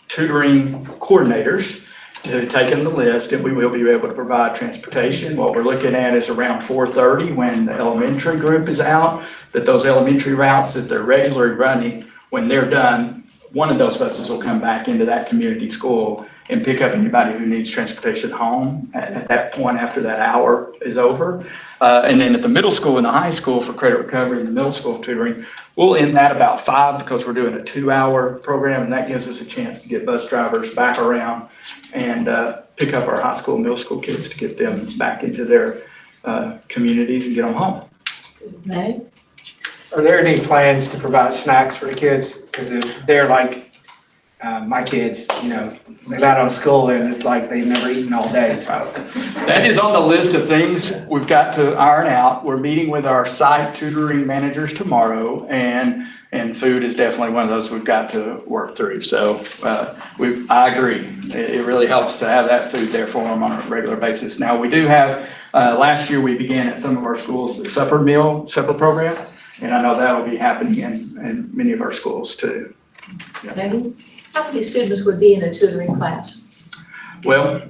tutoring coordinators to take in the list, and we will be able to provide transportation. What we're looking at is around 4:30 when the elementary group is out, that those elementary routes that they're regularly running, when they're done, one of those buses will come back into that community school and pick up anybody who needs transportation home at that point after that hour is over. And then at the middle school and the high school for credit recovery and the middle school tutoring, we'll end that about 5 because we're doing a 2-hour program, and that gives us a chance to get bus drivers back around and pick up our high school and middle school kids to get them back into their communities and get them home. Meg? Are there any plans to provide snacks for the kids? Because if they're like, my kids, you know, they got out of school and it's like they've never eaten all day, so. That is on the list of things we've got to iron out. We're meeting with our site tutoring managers tomorrow, and food is definitely one of those we've got to work through. So I agree. It really helps to have that food there for them on a regular basis. Now, we do have, last year we began at some of our schools the supper program, and I know that will be happening in many of our schools too. Peggy? How many students would be in a tutoring class? Well,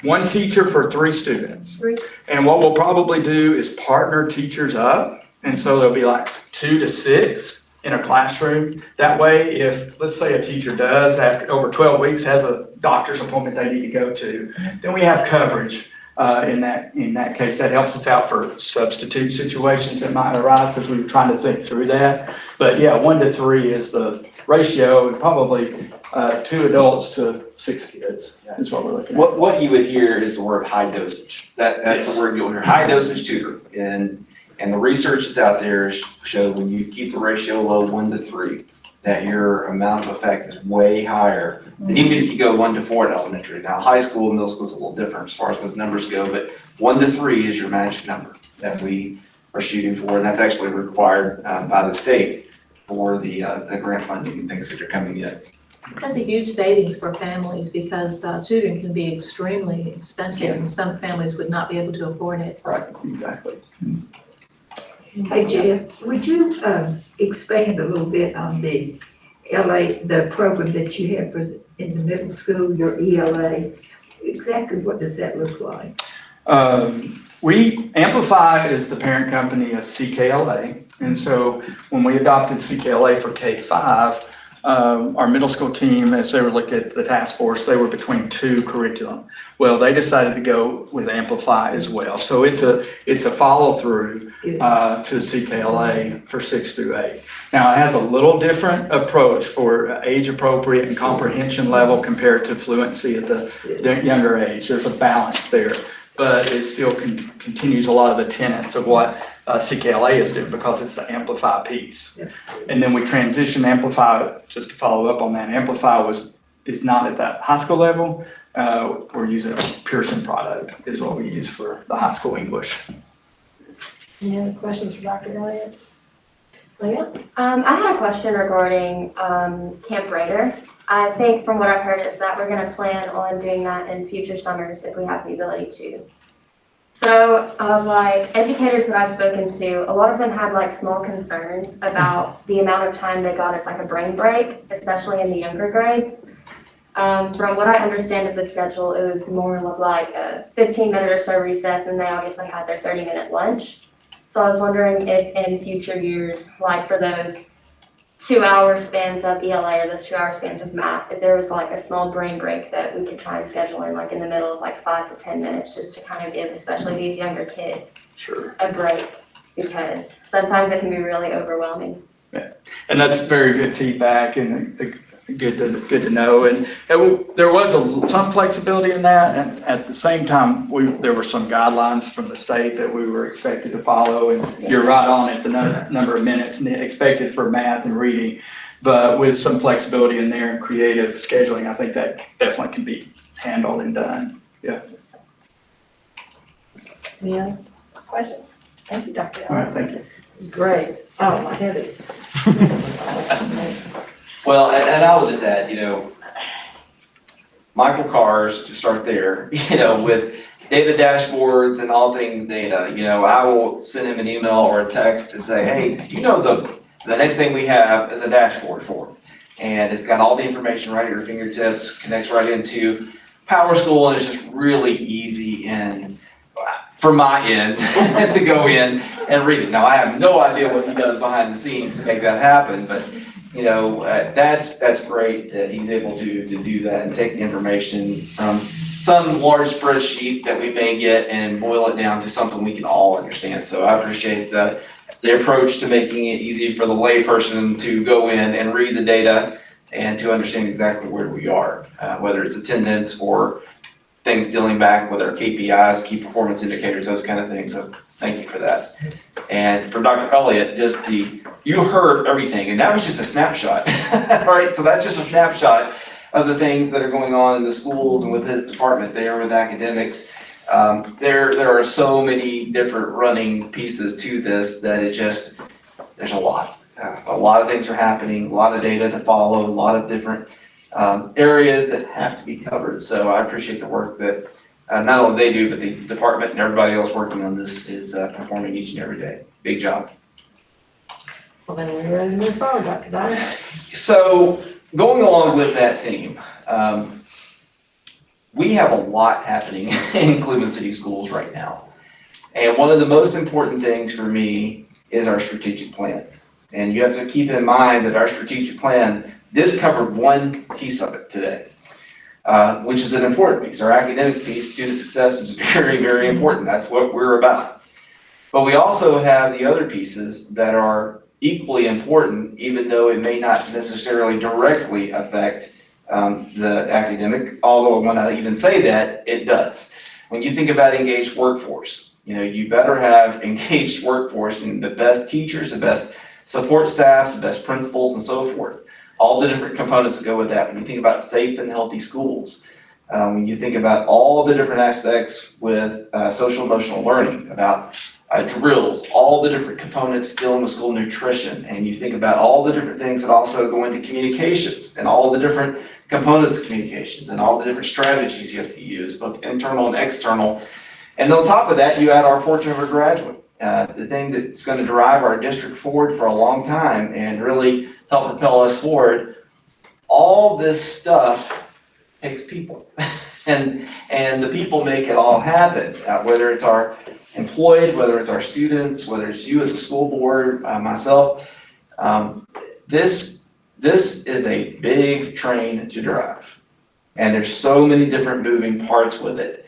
one teacher for 3 students. 3? And what we'll probably do is partner teachers up. And so there'll be like 2 to 6 in a classroom. That way, if, let's say a teacher does, after over 12 weeks, has a doctor's appointment they need to go to, then we have coverage in that case. That helps us out for substitute situations that might arise because we were trying to think through that. But yeah, 1 to 3 is the ratio, and probably 2 adults to 6 kids is what we're looking at. What you would hear is the word high dosage. That's Yes. the word you'll hear, high dosage tutor. And the research that's out there show when you keep the ratio low, 1 to 3, that your amount of effect is way higher than even if you go 1 to 4 in elementary. Now, high school and middle school is a little different as far as those numbers go, but 1 to 3 is your magic number that we are shooting for, and that's actually required by the state for the grant funding and things that are coming in. That's a huge savings for families because tutoring can be extremely expensive and some families would not be able to afford it. Right, exactly. Hey, Jeff, would you expand a little bit on the the program that you have in the middle school, your ELA? Exactly what does that look like? Amplify is the parent company of CKLA. And so when we adopted CKLA for K-5, our middle school team, as they were looking at the task force, they were between 2 curriculum. Well, they decided to go with Amplify as well. So it's a follow through to CKLA for 6 through 8. Now it has a little different approach for age appropriate and comprehension level compared to fluency at the younger age. There's a balance there, but it still continues a lot of the tenets of what CKLA is doing because it's the Amplify piece. And then we transitioned Amplify, just to follow up on that, Amplify is not at that high school level. We're using a Pearson product is what we use for the high school English. Any other questions for Dr. Elliott? Leah? I had a question regarding Camp Raider. I think from what I've heard is that we're gonna plan on doing that in future summers if we have the ability to. So of like educators that I've spoken to, a lot of them had like small concerns about the amount of time they got as like a brain break, especially in the younger grades. From what I understand of the schedule, it was more of like a 15-minute or so recess, and they obviously had their 30-minute lunch. So I was wondering if in future years, like for those 2-hour spans of ELA or those 2-hour spans of math, if there was like a small brain break that we could try and schedule in like in the middle of like 5 to 10 minutes, just to kind of give especially these younger kids Sure. a break, because sometimes it can be really overwhelming. And that's very good feedback and good to know. And there was some flexibility in that. And at the same time, there were some guidelines from the state that we were expected to follow. And you're right on it, the number of minutes expected for math and reading. But with some flexibility in there and creative scheduling, I think that definitely can be handled and done. Yeah. Any other questions? Thank you, Dr. All Allen. right, thank you. It's great. Oh, my head is. Well, and I will just add, Michael Kars, to start there, with data dashboards and all things data, I will send him an email or a text to say, hey, the next thing we have is a dashboard for him. And it's got all the information right at your fingertips, connects right into Power School, and it's just really easy and from my end to go in and read it. Now, I have no idea what he does behind the scenes to make that happen, but that's great that he's able to do that and take the information from some large spreadsheet that we may get and boil it down to something we can all understand. So I appreciate the approach to making it easy for the layperson to go in and read the data and to understand exactly where we are, whether it's attendance or things dealing back with our KPIs, key performance indicators, those kind of things. So thank you for that. And for Dr. Elliott, you heard everything, and that was just a snapshot, right? So that's just a snapshot of the things that are going on in the schools and with his department there with academics. There are so many different running pieces to this that there's a lot. A lot of things are happening, a lot of data to follow, a lot of different areas that have to be covered. So I appreciate the work that not only they do, but the department and everybody else working on this is performing each and every day. Big job. Well, then we're ready to move forward, Dr. Dyer. So going along with that theme, we have a lot happening in Cleveland City Schools right now. And one of the most important things for me is our strategic plan. And you have to keep in mind that our strategic plan, this covered one piece of it today, which is an important piece. Our academic piece, student success, is very, very important. That's what we're about. But we also have the other pieces that are equally important, even though it may not necessarily directly affect the academic, although when I even say that, it does. When you think about engaged workforce, you better have engaged workforce and the best teachers, the best support staff, the best principals, and so forth. All the different components that go with that. When you think about safe and healthy schools, when you think about all the different aspects with social emotional learning, about drills, all the different components dealing with school nutrition, and you think about all the different things that also go into communications and all the different components of communications and all the different strategies you have to use, both internal and external. And on top of that, you add our portrait of a graduate, the thing that's going to drive our district forward for a long time and really help propel us forward. All this stuff takes people, and the people make it all happen, whether it's our employed, whether it's our students, whether it's you as a school board, myself. This is a big train to drive, and there's so many different moving parts with it.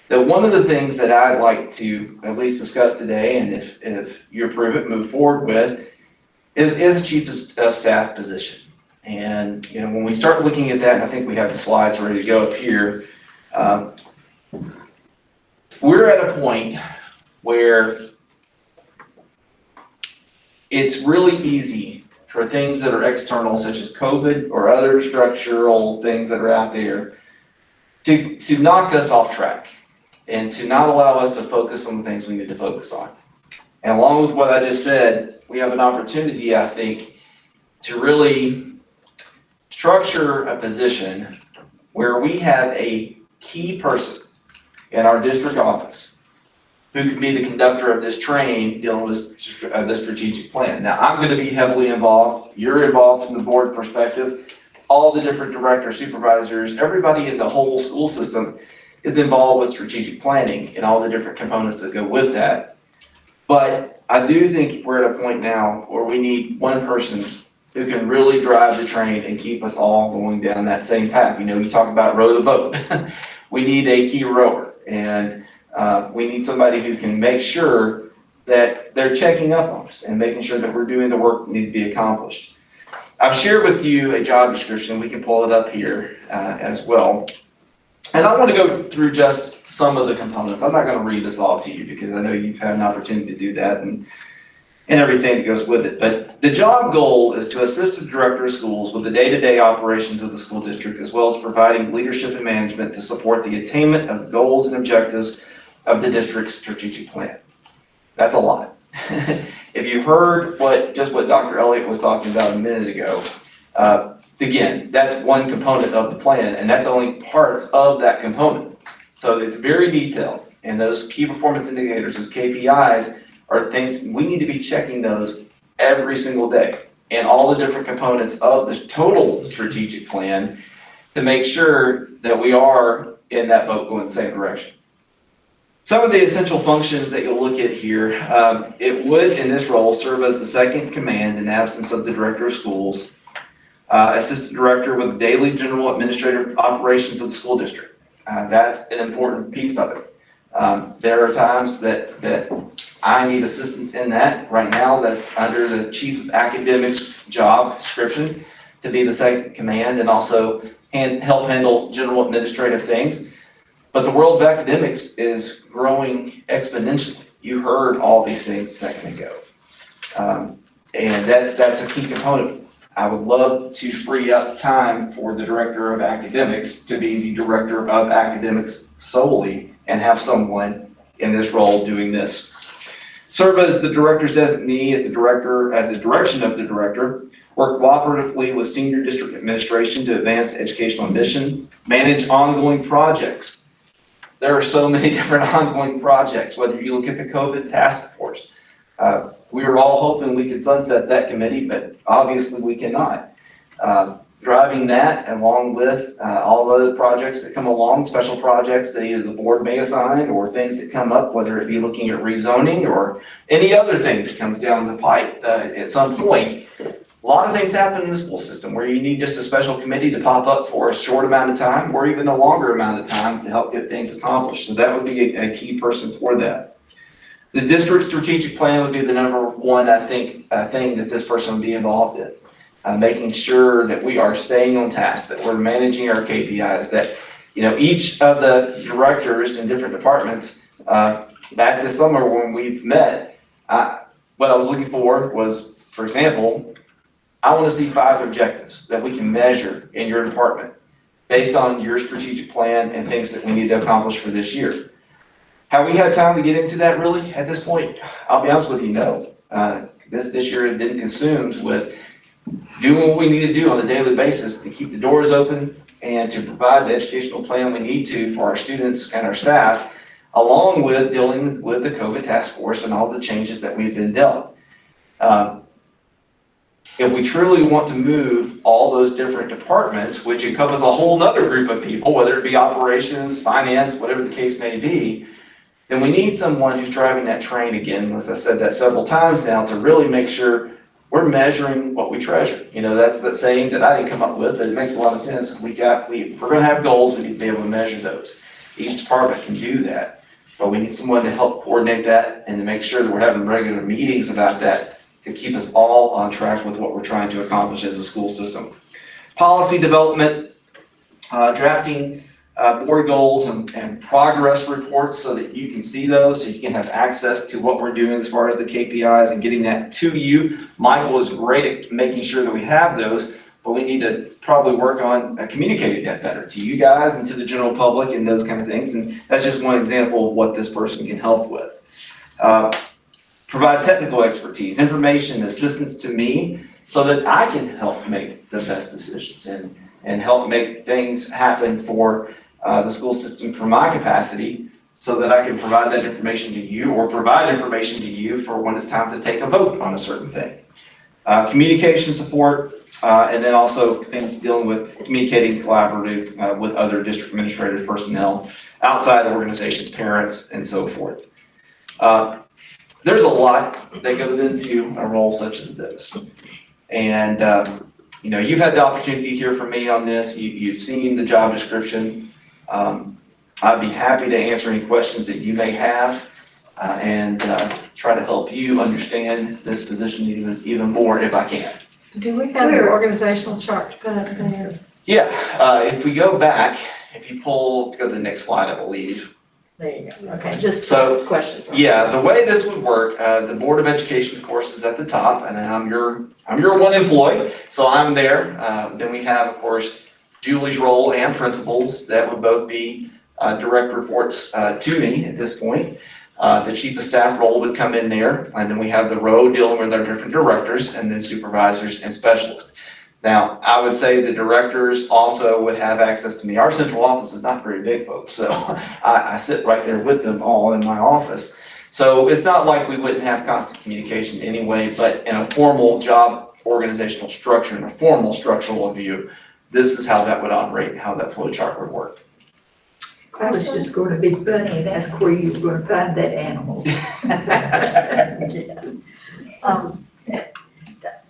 That one of the things that I'd like to at least discuss today, and if you approve it, move forward with, is a chief of staff position. And when we start looking at that, and I think we have the slides ready to go up here, we're at a point where it's really easy for things that are external, such as COVID or other structural things that are out there, to knock us off track and to not allow us to focus on the things we need to focus on. And along with what I just said, we have an opportunity, I think, to really structure a position where we have a key person in our district office who can be the conductor of this train dealing with the strategic plan. Now, I'm going to be heavily involved. You're involved from the board perspective. All the different directors, supervisors, everybody in the whole school system is involved with strategic planning and all the different components that go with that. But I do think we're at a point now where we need one person who can really drive the train and keep us all going down that same path. You talk about row the boat. We need a key rower, and we need somebody who can make sure that they're checking up on us and making sure that we're doing the work that needs to be accomplished. I've shared with you a job description. We can pull it up here as well. And I want to go through just some of the components. I'm not going to read this all to you because I know you've had an opportunity to do that and everything that goes with it. But the job goal is to assist the director of schools with the day-to-day operations of the school district, as well as providing leadership and management to support the attainment of goals and objectives of the district's strategic plan. That's a lot. If you heard what Dr. Elliott was talking about a minute ago, again, that's one component of the plan, and that's only parts of that component. So it's very detailed, and those key performance indicators, those KPIs, are things we need to be checking those every single day, and all the different components of the total strategic plan to make sure that we are in that boat going the same direction. Some of the essential functions that you'll look at here, it would, in this role, serve as the second command in absence of the director of schools, assistant director with daily general administrative operations of the school district. That's an important piece of it. There are times that I need assistance in that. Right now, that's under the chief of academics job description to be the second command and also help handle general administrative things. But the world of academics is growing exponentially. You heard all these things a second ago. And that's a key component. I would love to free up time for the director of academics to be the director of academics solely and have someone in this role doing this. Serve as the director's designee at the direction of the director, work cooperatively with senior district administration to advance educational mission, manage ongoing projects. There are so many different ongoing projects, whether you look at the COVID task force. We were all hoping we could sunset that committee, but obviously we cannot. Driving that along with all the other projects that come along, special projects that either the board may assign or things that come up, whether it be looking at rezoning or any other thing that comes down the pipe at some point. A lot of things happen in the school system where you need just a special committee to pop up for a short amount of time or even a longer amount of time to help get things accomplished. So that would be a key person for that. The district strategic plan would be the number one, I think, thing that this person would be involved in. Making sure that we are staying on task, that we're managing our KPIs, that each of the directors in different departments, back this summer when we've met, what I was looking for was, for example, I want to see 5 objectives that we can measure in your department based on your strategic plan and things that we need to accomplish for this year. Have we had time to get into that really at this point? I'll be honest with you, no. This year has been consumed with doing what we need to do on a daily basis to keep the doors open and to provide the educational plan we need to for our students and our staff, along with dealing with the COVID task force and all the changes that we've been dealt. If we truly want to move all those different departments, which encompass a whole nother group of people, whether it be operations, finance, whatever the case may be, then we need someone who's driving that train again, as I said that several times now, to really make sure we're measuring what we treasure. That's the saying that I didn't come up with, but it makes a lot of sense. If we're gonna have goals, we need to be able to measure those. Each department can do that, but we need someone to help coordinate that and to make sure that we're having regular meetings about that to keep us all on track with what we're trying to accomplish as a school system. Policy development, drafting board goals and progress reports so that you can see those, so you can have access to what we're doing as far as the KPIs and getting that to you. Michael is great at making sure that we have those, but we need to probably work on communicating that better to you guys and to the general public and those kind of things. And that's just one example of what this person can help with. Provide technical expertise, information, assistance to me so that I can help make the best decisions and help make things happen for the school system from my capacity so that I can provide that information to you or provide information to you for when it's time to take a vote on a certain thing. Communication support, and then also things dealing with communicating collaborative with other district administrators, personnel, outside organizations, parents, and so forth. There's a lot that goes into a role such as this. And, you've had the opportunity to hear from me on this. You've seen the job description. I'd be happy to answer any questions that you may have and try to help you understand this position even more if I can. Do we have your organizational chart to put up there? Yeah, if we go back, if you go to the next slide, I believe. There you go. Okay, just So, questions. Yeah, the way this would work, the Board of Education, of course, is at the top, and I'm your one employee, so I'm there. Then we have, of course, Julie's role and principals that would both be direct reports to me at this point. The chief of staff role would come in there, and then we have the row dealing with our different directors, and then supervisors and specialists. Now, I would say the directors also would have access to me. Our central office is not very big, folks, so I sit right there with them all in my office. So it's not like we wouldn't have constant communication anyway, but in a formal job organizational structure, in a formal structural view, this is how that would operate, and how that flow chart would work. I was just gonna be funny and ask where you were gonna find that animal.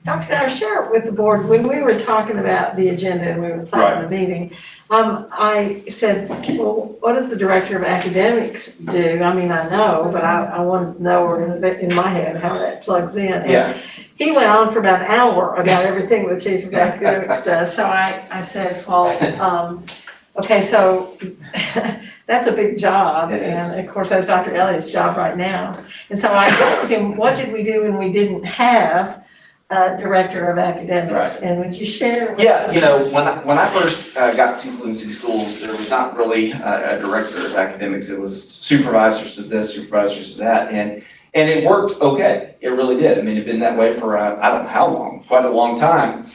Dr. Dyer, share it with the board, when we were talking about the agenda and we were planning the meeting, I said, well, what does the director of academics do? I mean, I know, but I want to know in my head how that plugs in. And Yeah. he went on for about an hour about everything the chief of academics does, so I said, well, okay, so that's a big job, It is. and of course, that's Dr. Elliott's job right now. And so I asked him, what did we do when we didn't have a director of academics? Right. And would you share? with Yeah, us? you know, when I first got to Cleveland City Schools, there was not really a director of academics. It was supervisors of this, supervisors of that, and it worked okay. It really did. I mean, it'd been that way for I don't know how long, quite a long time.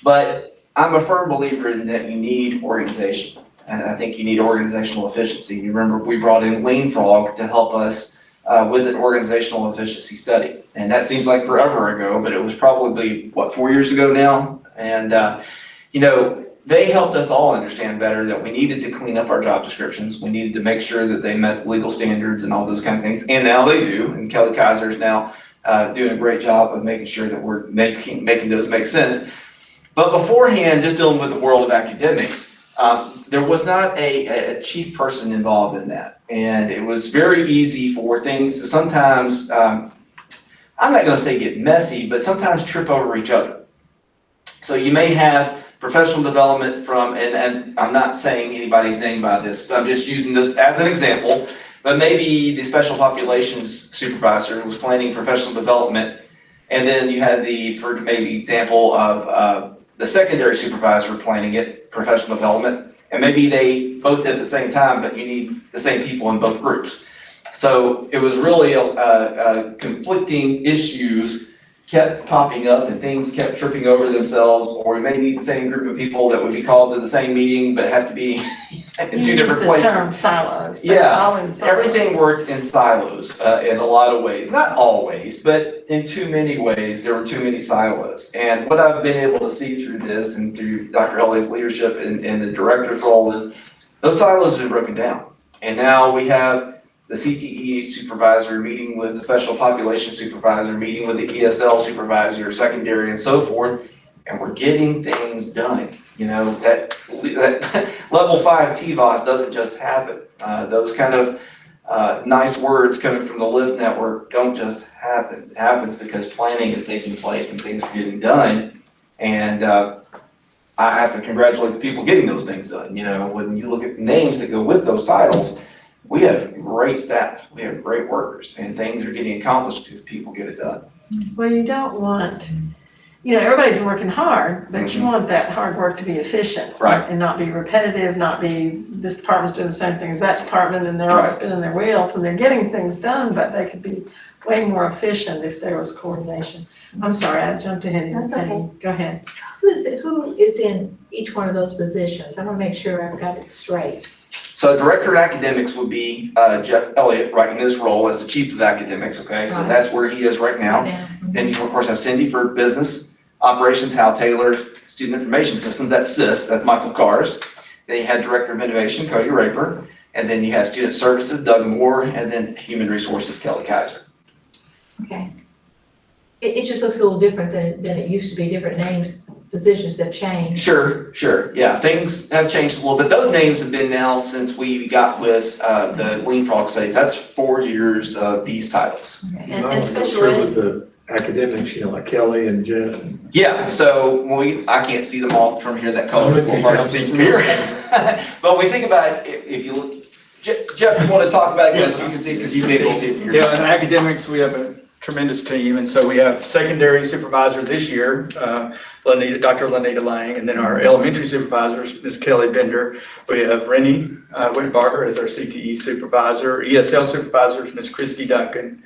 But I'm a firm believer in that you need organization, and I think you need organizational efficiency. You remember we brought in Lean Frog to help us with an organizational efficiency study. And that seems like forever ago, but it was probably, 4 years ago now? And, you know, they helped us all understand better that we needed to clean up our job descriptions. We needed to make sure that they met the legal standards and all those kind of things. And now they do. And Kelly Kaiser is now doing a great job of making sure that we're making those make sense. But beforehand, just dealing with the world of academics, there was not a chief person involved in that. And it was very easy for things to sometimes, I'm not gonna say get messy, but sometimes trip over each other. So you may have professional development from, and I'm not saying anybody's name by this, but I'm just using this as an example, but maybe the special populations supervisor was planning professional development, and then you had for maybe example of the secondary supervisor planning it, professional development, and maybe they both did at the same time, but you need the same people in both groups. So it was really conflicting issues kept popping up, and things kept tripping over themselves, or we may need the same group of people that would be called to the same meeting, but have to be in two different places. You used the term silos. They're Yeah, all in silos. everything worked in silos in a lot of ways. Not always, but in too many ways, there were too many silos. And what I've been able to see through this and through Dr. Elliott's leadership and the director's role is those silos have been broken down. And now we have the CTE supervisor meeting with the special population supervisor, meeting with the ESL supervisor, secondary, and so forth, and we're getting things done. You know, that level 5 TVOS doesn't just happen. Those kind of nice words coming from the LIFT network don't just happen. It happens because planning is taking place and things are getting done. And I have to congratulate the people getting those things done. You know, when you look at the names that go with those titles, we have great staff, we have great workers, and things are getting accomplished because people get it done. Well, you don't want, you know, everybody's working hard, but you want that hard work to be efficient. Right. And not be repetitive, not be, this department's doing the same thing as that department, and they're all Right. spinning their wheels, and they're getting things done, but they could be way more efficient if there was coordination. I'm sorry, I jumped ahead of you, That's okay. Penny. Go ahead. Who is in each one of those positions? I want to make sure I've got it straight. So Director of Academics would be Jeff Elliott, right in his role as the Chief of Academics, okay? So Right. that's where he is right now. Then you, of course, have Cindy for Business Operations, Hal Taylor, Student Information Systems, that's SIS, that's Michael Kars. Then you have Director of Innovation, Cody Raper. And then you have Student Services, Doug Moore, and then Human Resources, Kelly Kaiser. Okay. It just looks a little different than it used to be, different names, positions have changed. Sure, yeah, things have changed a little bit. Those names have been now since we got with the Lean Frog studies. That's 4 years of these titles. And special Sure ed, with the academics, you know, like Kelly and Jeff. Yeah, so when I can't see them all from here, that color will hard to see from here. But when we think about it, if you look, Jeff, you want to talk about this, you can see, because you've been able to see it from here. Yeah, in academics, we have tremendous team. And so we have secondary supervisor this year, Dr. Lanita Lang, and then our elementary supervisors, Ms. Kelly Bender. We have Rennie Whitbarger as our CTE supervisor, ESL supervisors, Ms. Christy Duncan.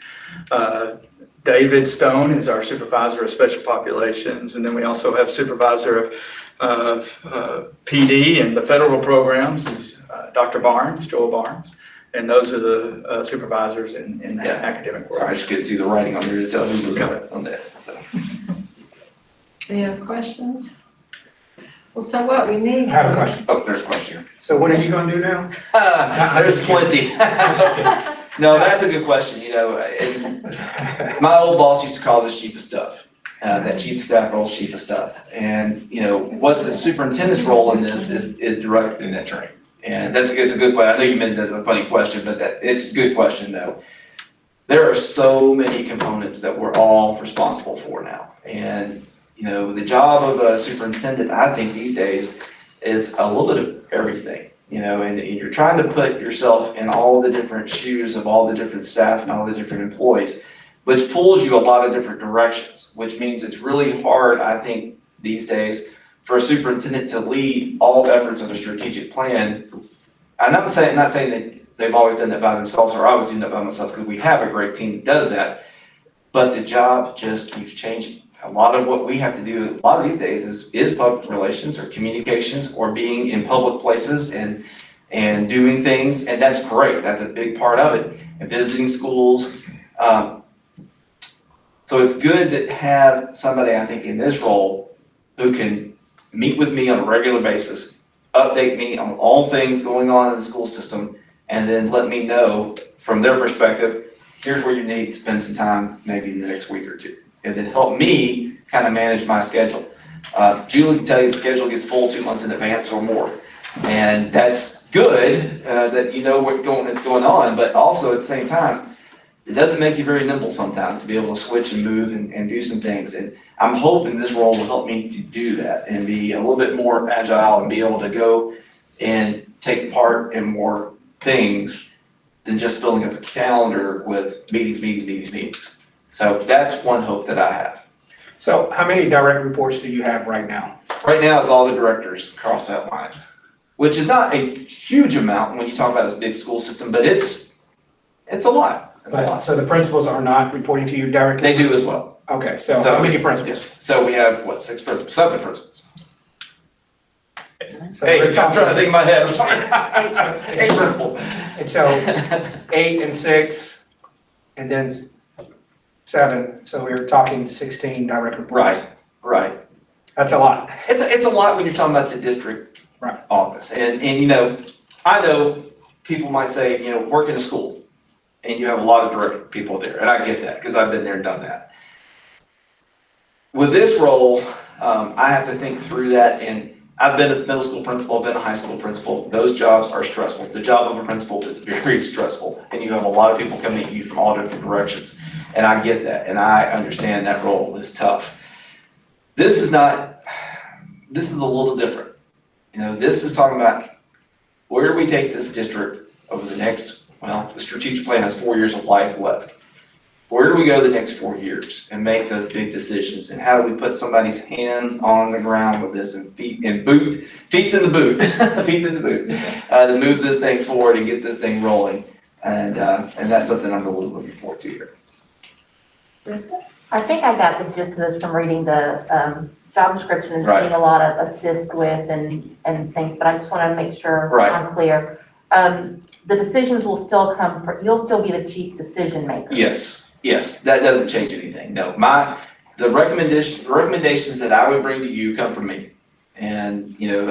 David Stone is our supervisor of special populations. And then we also have supervisor of PD and the federal programs is Dr. Barnes, Joel Barnes. And those are the supervisors in that academic work. Sorry, I just couldn't see the writing on there to tell who was on that, so. Any other questions? Well, so what, we need. I have a question. Oh, there's a question here. So what are you gonna do now? There's plenty. No, that's a good question, you know, and my old boss used to call this chief of stuff. That chief of staff role is chief of stuff. And, you know, what the superintendent's role in this is directing that training. And it's a good question. I know you meant it as a funny question, but it's a good question though. There are so many components that we're all responsible for now. And, you know, the job of a superintendent, I think these days, is a little bit of everything, you know, and you're trying to put yourself in all the different shoes of all the different staff and all the different employees, which pulls you a lot of different directions, which means it's really hard, I think, these days for a superintendent to lead all efforts of a strategic plan. I'm not saying that they've always done that by themselves or I was doing that by myself, because we have a great team that does that, but the job just keeps changing. A lot of what we have to do, a lot of these days is public relations or communications or being in public places and doing things, and that's great. That's a big part of it, and visiting schools. So it's good to have somebody, I think, in this role who can meet with me on a regular basis, update me on all things going on in the school system, and then let me know from their perspective, here's where you need to spend some time, maybe in the next week or two, and then help me kind of manage my schedule. Julie can tell you the schedule gets full 2 months in advance or more, and that's good that you know what's going on, but also at the same time, it doesn't make you very nimble sometimes to be able to switch and move and do some things. And I'm hoping this role will help me to do that and be a little bit more agile and be able to go and take part in more things than just filling up a calendar with meetings. So that's one hope that I have. So how many direct reports do you have right now? Right now, it's all the directors across that line, which is not a huge amount when you talk about a big school system, but it's a lot. It's a lot. So the principals are not reporting to you directly? They do as well. Okay, so how many principals? Yes. So we have, seven principals. So Hey, we're I'm trying to talking- think in my head, I'm sorry. 8 principals. And so 8 and 6, and then 7, so we're talking 16 direct reports. Right. That's a lot. It's a lot when you're talking about the district Right. office. And you know, I know people might say, you know, work in a school and you have a lot of direct people there. And I get that because I've been there and done that. With this role, I have to think through that, and I've been a middle school principal, I've been a high school principal. Those jobs are stressful. The job of a principal is very stressful, and you have a lot of people coming at you from all different directions. And I get that, and I understand that role is tough. This is a little different. You know, this is talking about where do we take this district over the next, the strategic plan has 4 years of life left. Where do we go the next 4 years and make those big decisions? And how do we put somebody's hands on the ground with this and feet in the boot, to move this thing forward and get this thing rolling? And that's something I'm really looking forward to here. I think I got the gist of this from reading the job description and Right. seeing a lot of assist with and things, but I just want to make sure Right. I'm clear. The decisions will still you'll still be the chief decision maker. Yes, that doesn't change anything. No, the recommendations that I would bring to you come from me. And, you know,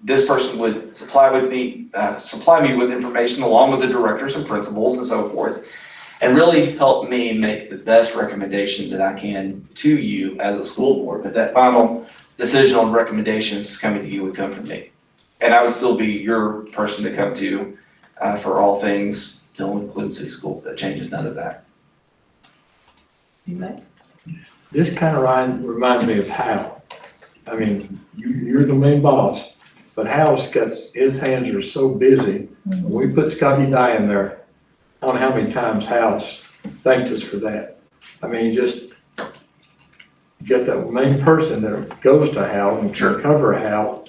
this person would supply me with information along with the directors and principals and so forth, and really help me make the best recommendation that I can to you as a school board. But that final decision on recommendations coming to you would come from me. And I would still be your person to come to for all things, including city schools. That changes none of that. This kind of reminds me of Hal. I mean, you're the main boss, but Hal's his hands are so busy. When we put Scotty Dye in there, I don't know how many times Hal's thanked us for that. I mean, just get the main person that goes to Hal and can cover Hal,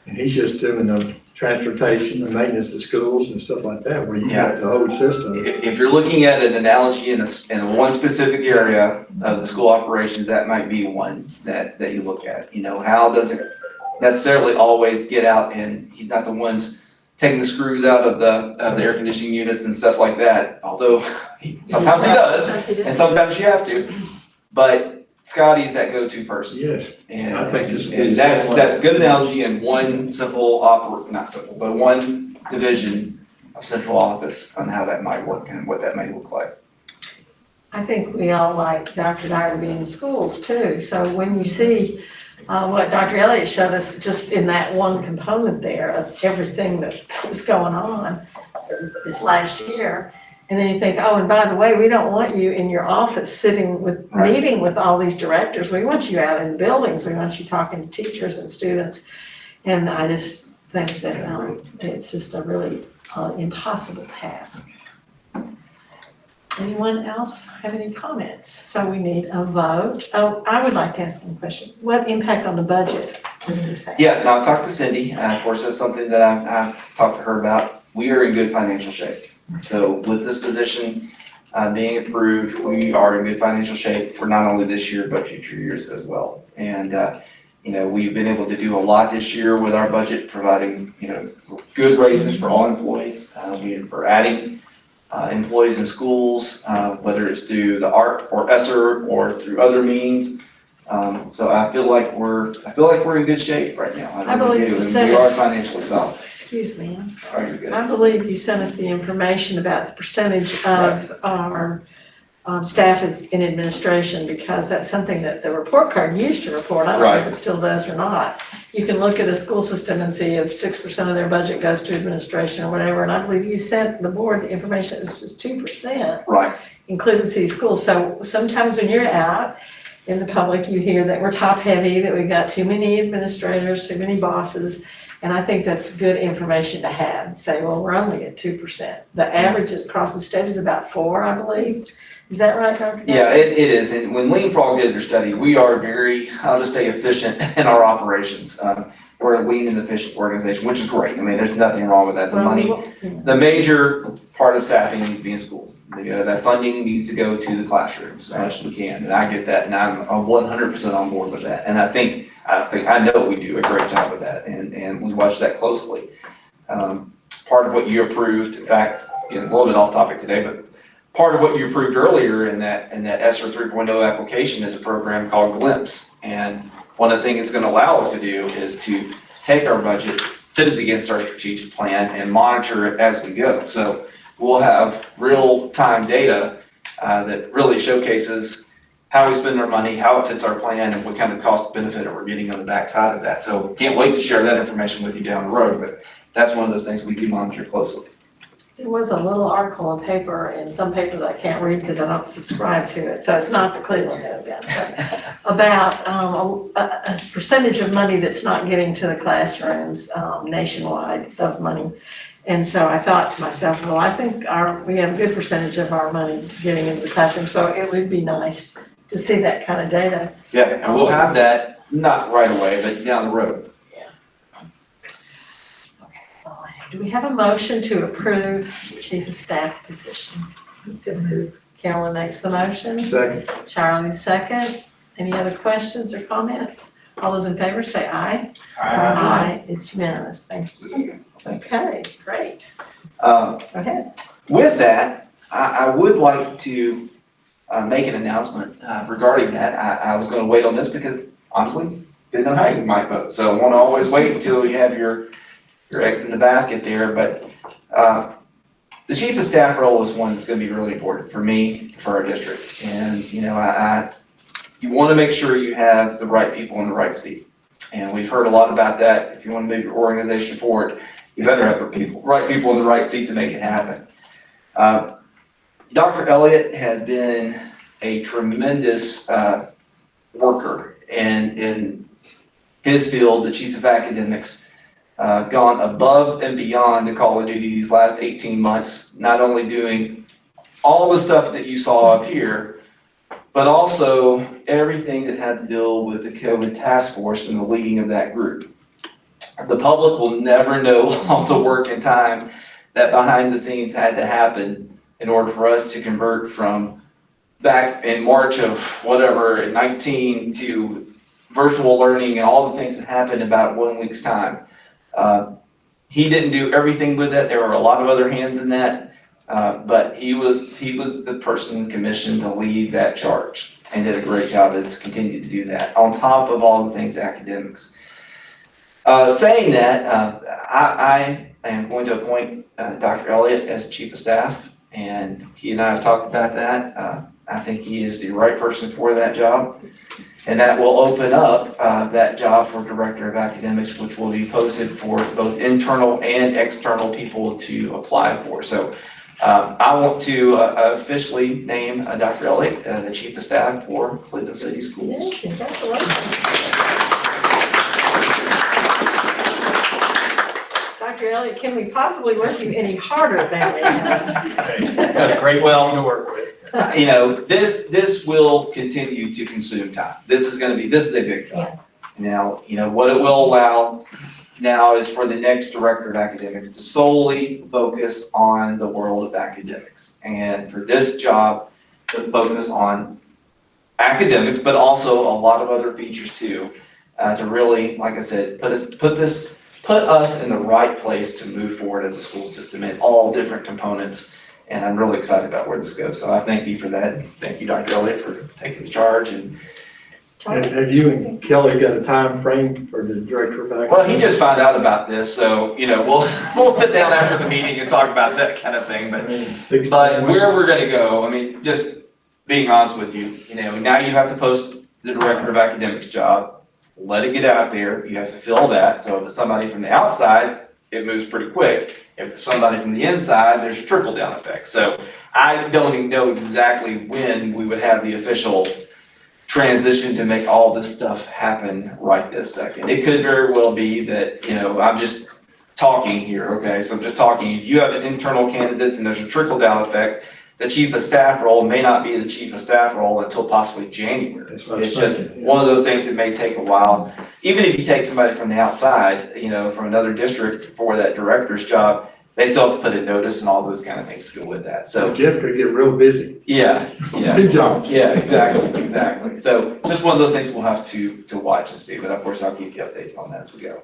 and he's just doing the transportation and maintenance of schools and stuff like that, where you got the whole system. If you're looking at an analogy in one specific area of the school operations, that might be one that you look at. You know, Hal doesn't necessarily always get out, and he's not the ones taking the screws out of the air conditioning units and stuff like that, although sometimes he does, and sometimes you have to. But Scotty's that go-to person. Yes. And, I think this would be and the that's same way. a good analogy in one simple not simple, but one division of central office on how that might work and what that may look like. I think we all like Dr. Dyer to be in schools too. So when you see what Dr. Elliott showed us just in that one component there of everything that was going on this last year, and then you think, oh, and by the way, we don't want you in your office sitting with, meeting with all these directors. We want you out in buildings. We want you talking to teachers and students. And I just think that it's just a really impossible task. Anyone else have any comments? So we need a vote. Oh, I would like to ask one question. What impact on the budget does this have? Yeah, now I talked to Cindy, of course, that's something that I've talked to her about. We are in good financial shape. So with this position being approved, we are in good financial shape for not only this year, but future years as well. And, you know, we've been able to do a lot this year with our budget, providing, you know, good raises for all employees. We're adding employees in schools, whether it's through the ARP or ESSER or through other means. So I feel like we're in good shape right now. I believe you said we are financially solid. Excuse me, I'm sorry. Sorry, you're good. I believe you sent us the information about the percentage of our staff is in administration, because that's something that the report card used to report. I don't know if it still does or not. You can look at a school system and see if 6% of their budget goes to administration or whatever. And I believe you sent the board the information, it was just 2%. Right. Including city schools. So sometimes when you're out in the public, you hear that we're top heavy, that we've got too many administrators, too many bosses. And I think that's good information to have. Say, well, we're only at 2%. The average across the state is about 4%, I believe. Is that right, Dr.? Yeah, it is. And when Lean Frog did their study, we are very, I'll just say, efficient in our operations. We're a lean and efficient organization, which is great. I mean, there's nothing wrong with that. The major part of staffing needs to be in schools. That funding needs to go to the classrooms as much as we can. And I get that, and I'm 100% on board with that. And I know we do a great job with that, and we watch that closely. Part of what you approved, in fact, getting a little bit off topic today, but part of what you approved earlier in that ESSER 3.0 application is a program called Glimpse. And one of the things it's going to allow us to do is to take our budget, fit it against our strategic plan, and monitor it as we go. So we'll have real-time data that really showcases how we spend our money, how it fits our plan, and what kind of cost benefit we're getting on the backside of that. So can't wait to share that information with you down the road, but that's one of those things we do monitor closely. There was a little article in paper, in some papers I can't read because I don't subscribe to it, so it's not the Cleveland again, about a percentage of money that's not getting to the classrooms nationwide of money. And so I thought to myself, well, I think we have a good percentage of our money getting into the classroom, so it would be nice to see that kind of data. Yeah, and we'll have that, not right away, but down the road. Do we have a motion to approve chief of staff position? So moved. Carolyn makes the motion. Second. Charlie second. Any other questions or comments? All those in favor say aye. Aye. It's unanimous. Thank you. Okay, great. Go ahead. With that, I would like to make an announcement regarding that. I was gonna wait on this because honestly, didn't know how you might vote. So I wanna always wait until you have your eggs in the basket there, but the chief of staff role is one that's gonna be really important for me, for our district. And, you know, you wanna make sure you have the right people in the right seat. And we've heard a lot about that. If you wanna move your organization forward, you better have the right people in the right seat to make it happen. Dr. Elliott has been a tremendous worker, and in his field, the chief of academics, gone above and beyond the call of duty these last 18 months, not only doing all the stuff that you saw up here, but also everything that had to deal with the COVID task force and the leading of that group. The public will never know all the work and time that behind the scenes had to happen in order for us to convert from back in March of whatever, 19 to virtual learning and all the things that happened in about 1 week's time. He didn't do everything with it. There were a lot of other hands in that, but he was the person commissioned to lead that charge and did a great job and has continued to do that on top of all the things academics. Saying that, I am going to appoint Dr. Elliott as Chief of Staff, and he and I have talked about that. I think he is the right person for that job, and that will open up that job for Director of Academics, which will be posted for both internal and external people to apply for. So I want to officially name Dr. Elliott the Chief of Staff for Cleveland City Schools. Yeah, congratulations. Dr. Elliott, can we possibly work you any harder than we have? Got a great team to work with. You know, this will continue to consume time. This is a big job. Now, you know, what it will allow now is for the next Director of Academics to solely focus on the world of academics. And for this job to focus on academics, but also a lot of other features too, to really, like I said, put us in the right place to move forward as a school system in all different components. And I'm really excited about where this goes. So I thank you for that. Thank you, Dr. Elliott, for taking the charge. And Have you and Kelly got a time frame for the Director of Academics? well, he just found out about this, so, you know, we'll sit down after the meeting and talk about that kind of thing. But where we're gonna go, I mean, just being honest with you, you know, now you have to post the Director of Academics job, let it get out there, you have to fill that, so if it's somebody from the outside, it moves pretty quick. If it's somebody from the inside, there's a trickle down effect. So I don't even know exactly when we would have the official transition to make all this stuff happen right this second. It could very well be that, you know, I'm just talking here, okay? So I'm just talking. If you have an internal candidates and there's a trickle down effect, the Chief of Staff role may not be the Chief of Staff role until possibly January. It's just one of those things that may take a while. Even if you take somebody from the outside, you know, from another district for that director's job, they still have to put in notice and all those kind of things to go with that. So Jeff could get real busy. yeah. 2 jobs. Yeah, exactly. So just one of those things we'll have to watch and see, but of course I'll keep you updated on that as we go.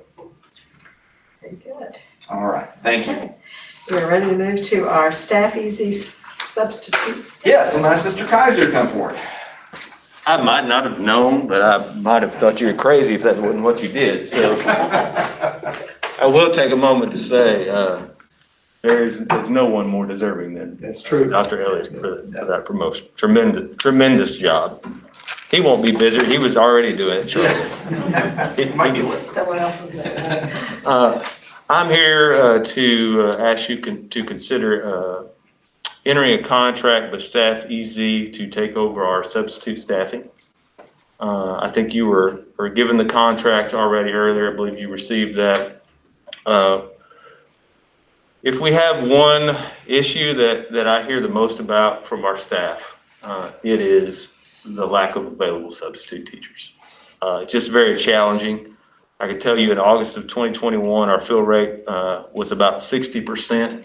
Very good. All right, thank you. We're ready to move to our staff easy substitutes. Yes, I'm gonna ask Mr. Kaiser to come forward. I might not have known, but I might have thought you were crazy if that wasn't what you did, so. I will take a moment to say, there's no one more deserving than That's true. Dr. Elliott for that promotion. Tremendous job. He won't be busy, he was already doing it, so. Someone else's name. I'm here to ask you to consider entering a contract with Staff EZ to take over our substitute staffing. I think you were given the contract already earlier. I believe you received that. If we have one issue that I hear the most about from our staff, it is the lack of available substitute teachers. It's just very challenging. I can tell you in August of 2021, our fill rate was about 60%.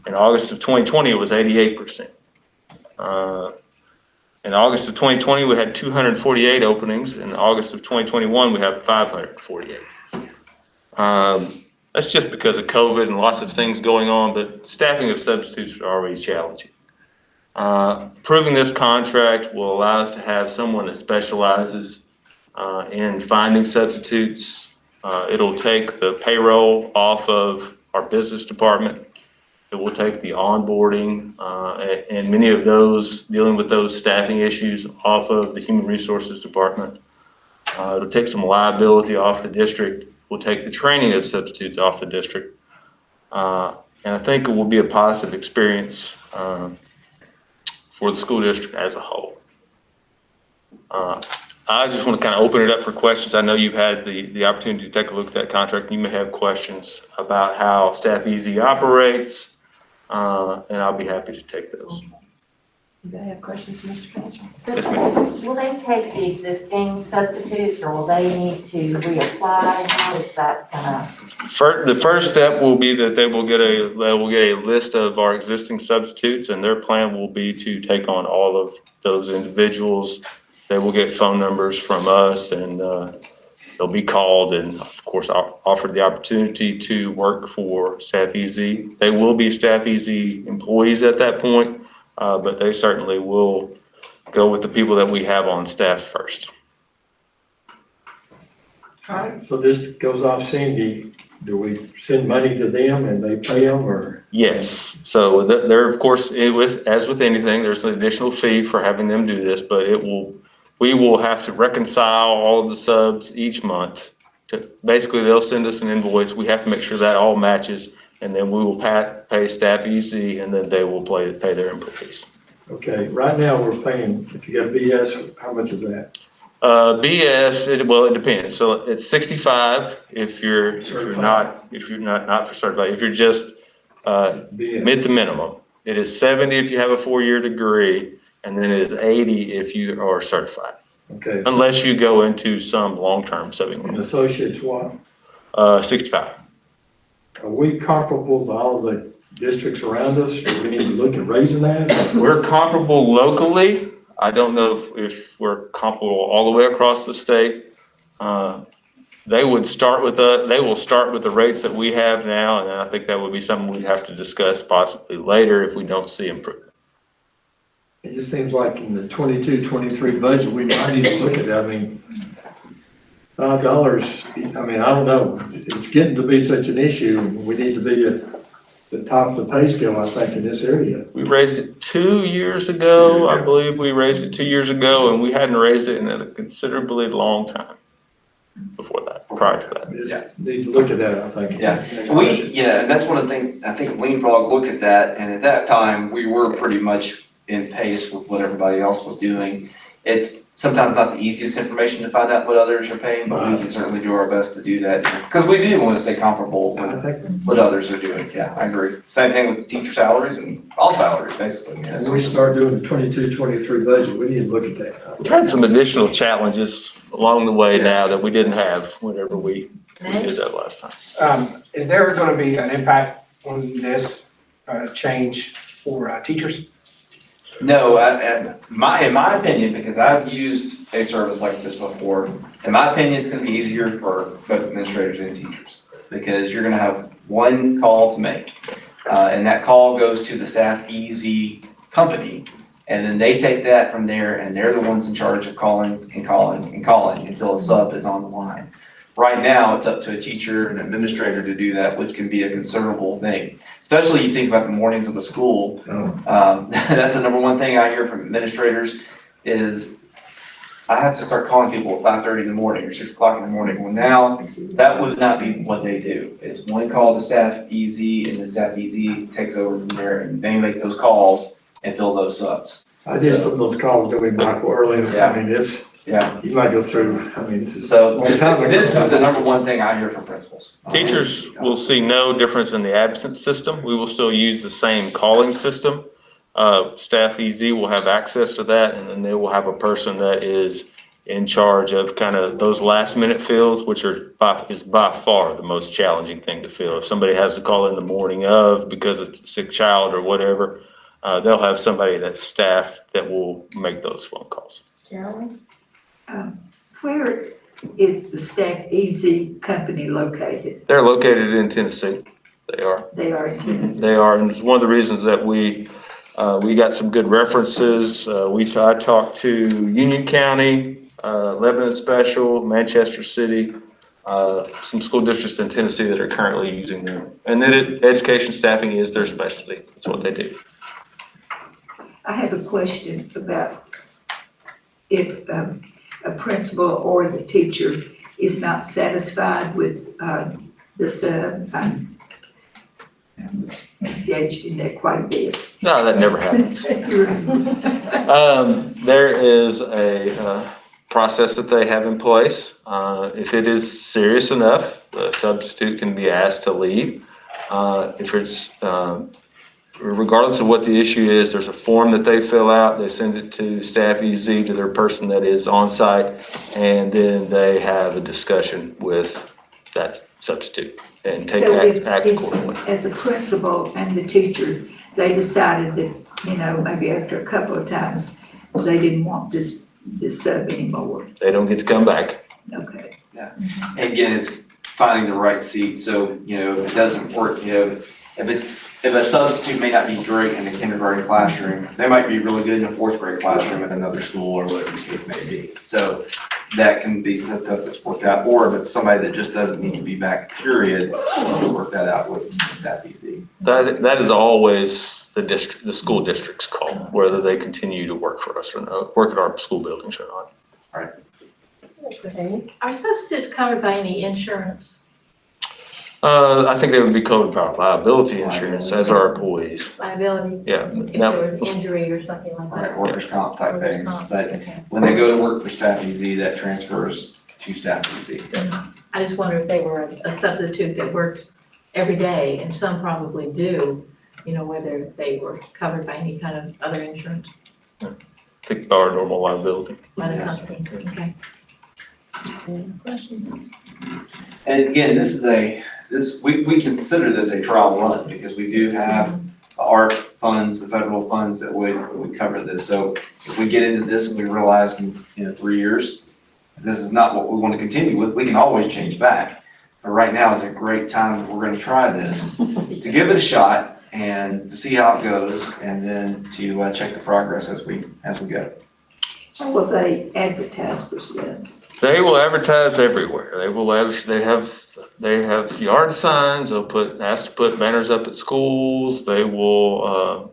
In August of 2020, it was 88%. In August of 2020, we had 248 openings. In August of 2021, we have 548. That's just because of COVID and lots of things going on, but staffing of substitutes are already challenging. Approving this contract will allow us to have someone that specializes in finding substitutes. It'll take the payroll off of our business department. It will take the onboarding and many of those, dealing with those staffing issues, off of the human resources department. It'll take some liability off the district. We'll take the training of substitutes off the district. And I think it will be a positive experience for the school district as a whole. I just want to kind of open it up for questions. I know you've had the opportunity to take a look at that contract. You may have questions about how Staff EZ operates, and I'll be happy to take those. Anybody have questions for Mr. Castro? Will they take the existing substitutes or will they need to reapply? How is that gonna? The first step will be that they will get a list of our existing substitutes, and their plan will be to take on all of those individuals. They will get phone numbers from us, and they'll be called and, of course, offered the opportunity to work for Staff EZ. They will be Staff EZ employees at that point, but they certainly will go with the people that we have on staff first. All right. So this goes off, Cindy, do we send money to them and they pay them, or? Yes, so there, of course, as with anything, there's an additional fee for having them do this, but we will have to reconcile all of the subs each month. Basically, they'll send us an invoice, we have to make sure that all matches, and then we will pay Staff EZ, and then they will pay their employees. Okay, right now we're paying, if you got BS, how much is that? BS, it depends. So it's 65 if you're not for certified. If you're just BS. meet the minimum. It is 70 if you have a 4-year degree, and then it is 80 if you are certified. Okay. Unless you go into some long-term subbing. And associates what? 65. Are we comparable to all the districts around us? Do we need to look at raising that? We're comparable locally. I don't know if we're comparable all the way across the state. They will start with the rates that we have now, and I think that would be something we'd have to discuss possibly later if we don't see improvement. It just seems like in the 22-23 budget, we might need to look at that. I mean, $5, I mean, I don't know. It's getting to be such an issue. We need to be at the top of the pay scale, I think, in this area. We raised it 2 years ago. I believe we raised it 2 years ago, and we hadn't raised it in a considerably long time before that, prior to that. We just need to look at that, I think. And that's one of the things, I think Lean Frog looked at that, and at that time, we were pretty much in pace with what everybody else was doing. It's sometimes not the easiest information to find out what others are paying, but we can certainly do our best to do that, because we do want to stay comparable with what others are doing. Yeah, I agree. Same thing with teacher salaries and all salaries, basically. Yeah, When we start doing the 22-23 budget, we need to look at that. We've had some additional challenges along the way now that we didn't have whenever we did that last time. Is there going to be an impact on this change for teachers? No, in my opinion, because I've used a service like this before, in my opinion, it's going to be easier for both administrators and teachers, because you're going to have one call to make, and that call goes to the Staff EZ company, and then they take that from there, and they're the ones in charge of calling and calling and calling until a sub is on the line. Right now, it's up to a teacher and administrator to do that, which can be a considerable thing. Especially you think about the mornings of a school. That's the number one thing I hear from administrators is, I have to start calling people at 5:30 in the morning or 6 o'clock in the morning. Well, now, that would not be what they do. It's one call to Staff EZ, and the Staff EZ takes over from there, and they make those calls and fill those subs. I did some of those calls doing Michael earlier. Yeah. I mean, Yeah. you might go through, I mean, this is. So this is the number one thing I hear from principals. Teachers will see no difference in the absence system. We will still use the same calling system. Staff EZ will have access to that, and then they will have a person that is in charge of kind of those last minute fills, which is by far the most challenging thing to fill. If somebody has to call in the morning of because of a sick child or whatever, they'll have somebody that's staffed that will make those phone calls. Carolyn? Where is the Staff EZ company located? They're located in Tennessee. They are. They are in Tennessee. They are, and it's one of the reasons that we got some good references. I talked to Union County, Lebanon Special, Manchester City, some school districts in Tennessee that are currently using them. And then education staffing is their specialty. That's what they do. I have a question about if a principal or the teacher is not satisfied with the sub. I was engaged in that quite a bit. No, that never happens. There is a process that they have in place. If it is serious enough, the substitute can be asked to leave. If it's regardless of what the issue is, there's a form that they fill out, they send it to staff EZ, to their person that is on site, and then they have a discussion with that substitute and take So act if accordingly. as a principal and the teacher, they decided that, maybe after a couple of times, they didn't want this sub anymore. They don't get to come back. Okay. And again, it's finding the right seat, so, if it doesn't work, if a substitute may not be great in the kindergarten classroom, they might be really good in a fourth grade classroom at another school or whatever the case may be. So that can be some stuff that's worked out, or if it's somebody that just doesn't need to be back, period, we'll work that out with staff EZ. That is always the school district's call, whether they continue to work for us or not, work at our school buildings or not. Okay. Are substitutes covered by any insurance? I think they would be covered by liability insurance as our employees. Liability? Yeah. If Now, there was an injury or something like Right, that? workers' comp type things, but Okay. when they go to work for staff EZ, that transfers to staff EZ. I just wonder if they were a substitute that works every day, and some probably do, whether they were covered by any kind of other insurance I think our normal liability. by the Yes. company. Okay. Any questions? And again, we consider this a trial run because we do have our funds, the federal funds that would cover this. So if we get into this and we realize in, 3 years, this is not what we want to continue with, we can always change back. But right now is a great time, we're going to try this, to give it a shot and to see how it goes, and then to check the progress as we go. How will they advertise for subs? They will advertise everywhere. They have yard signs. They'll ask to put banners up at schools. They will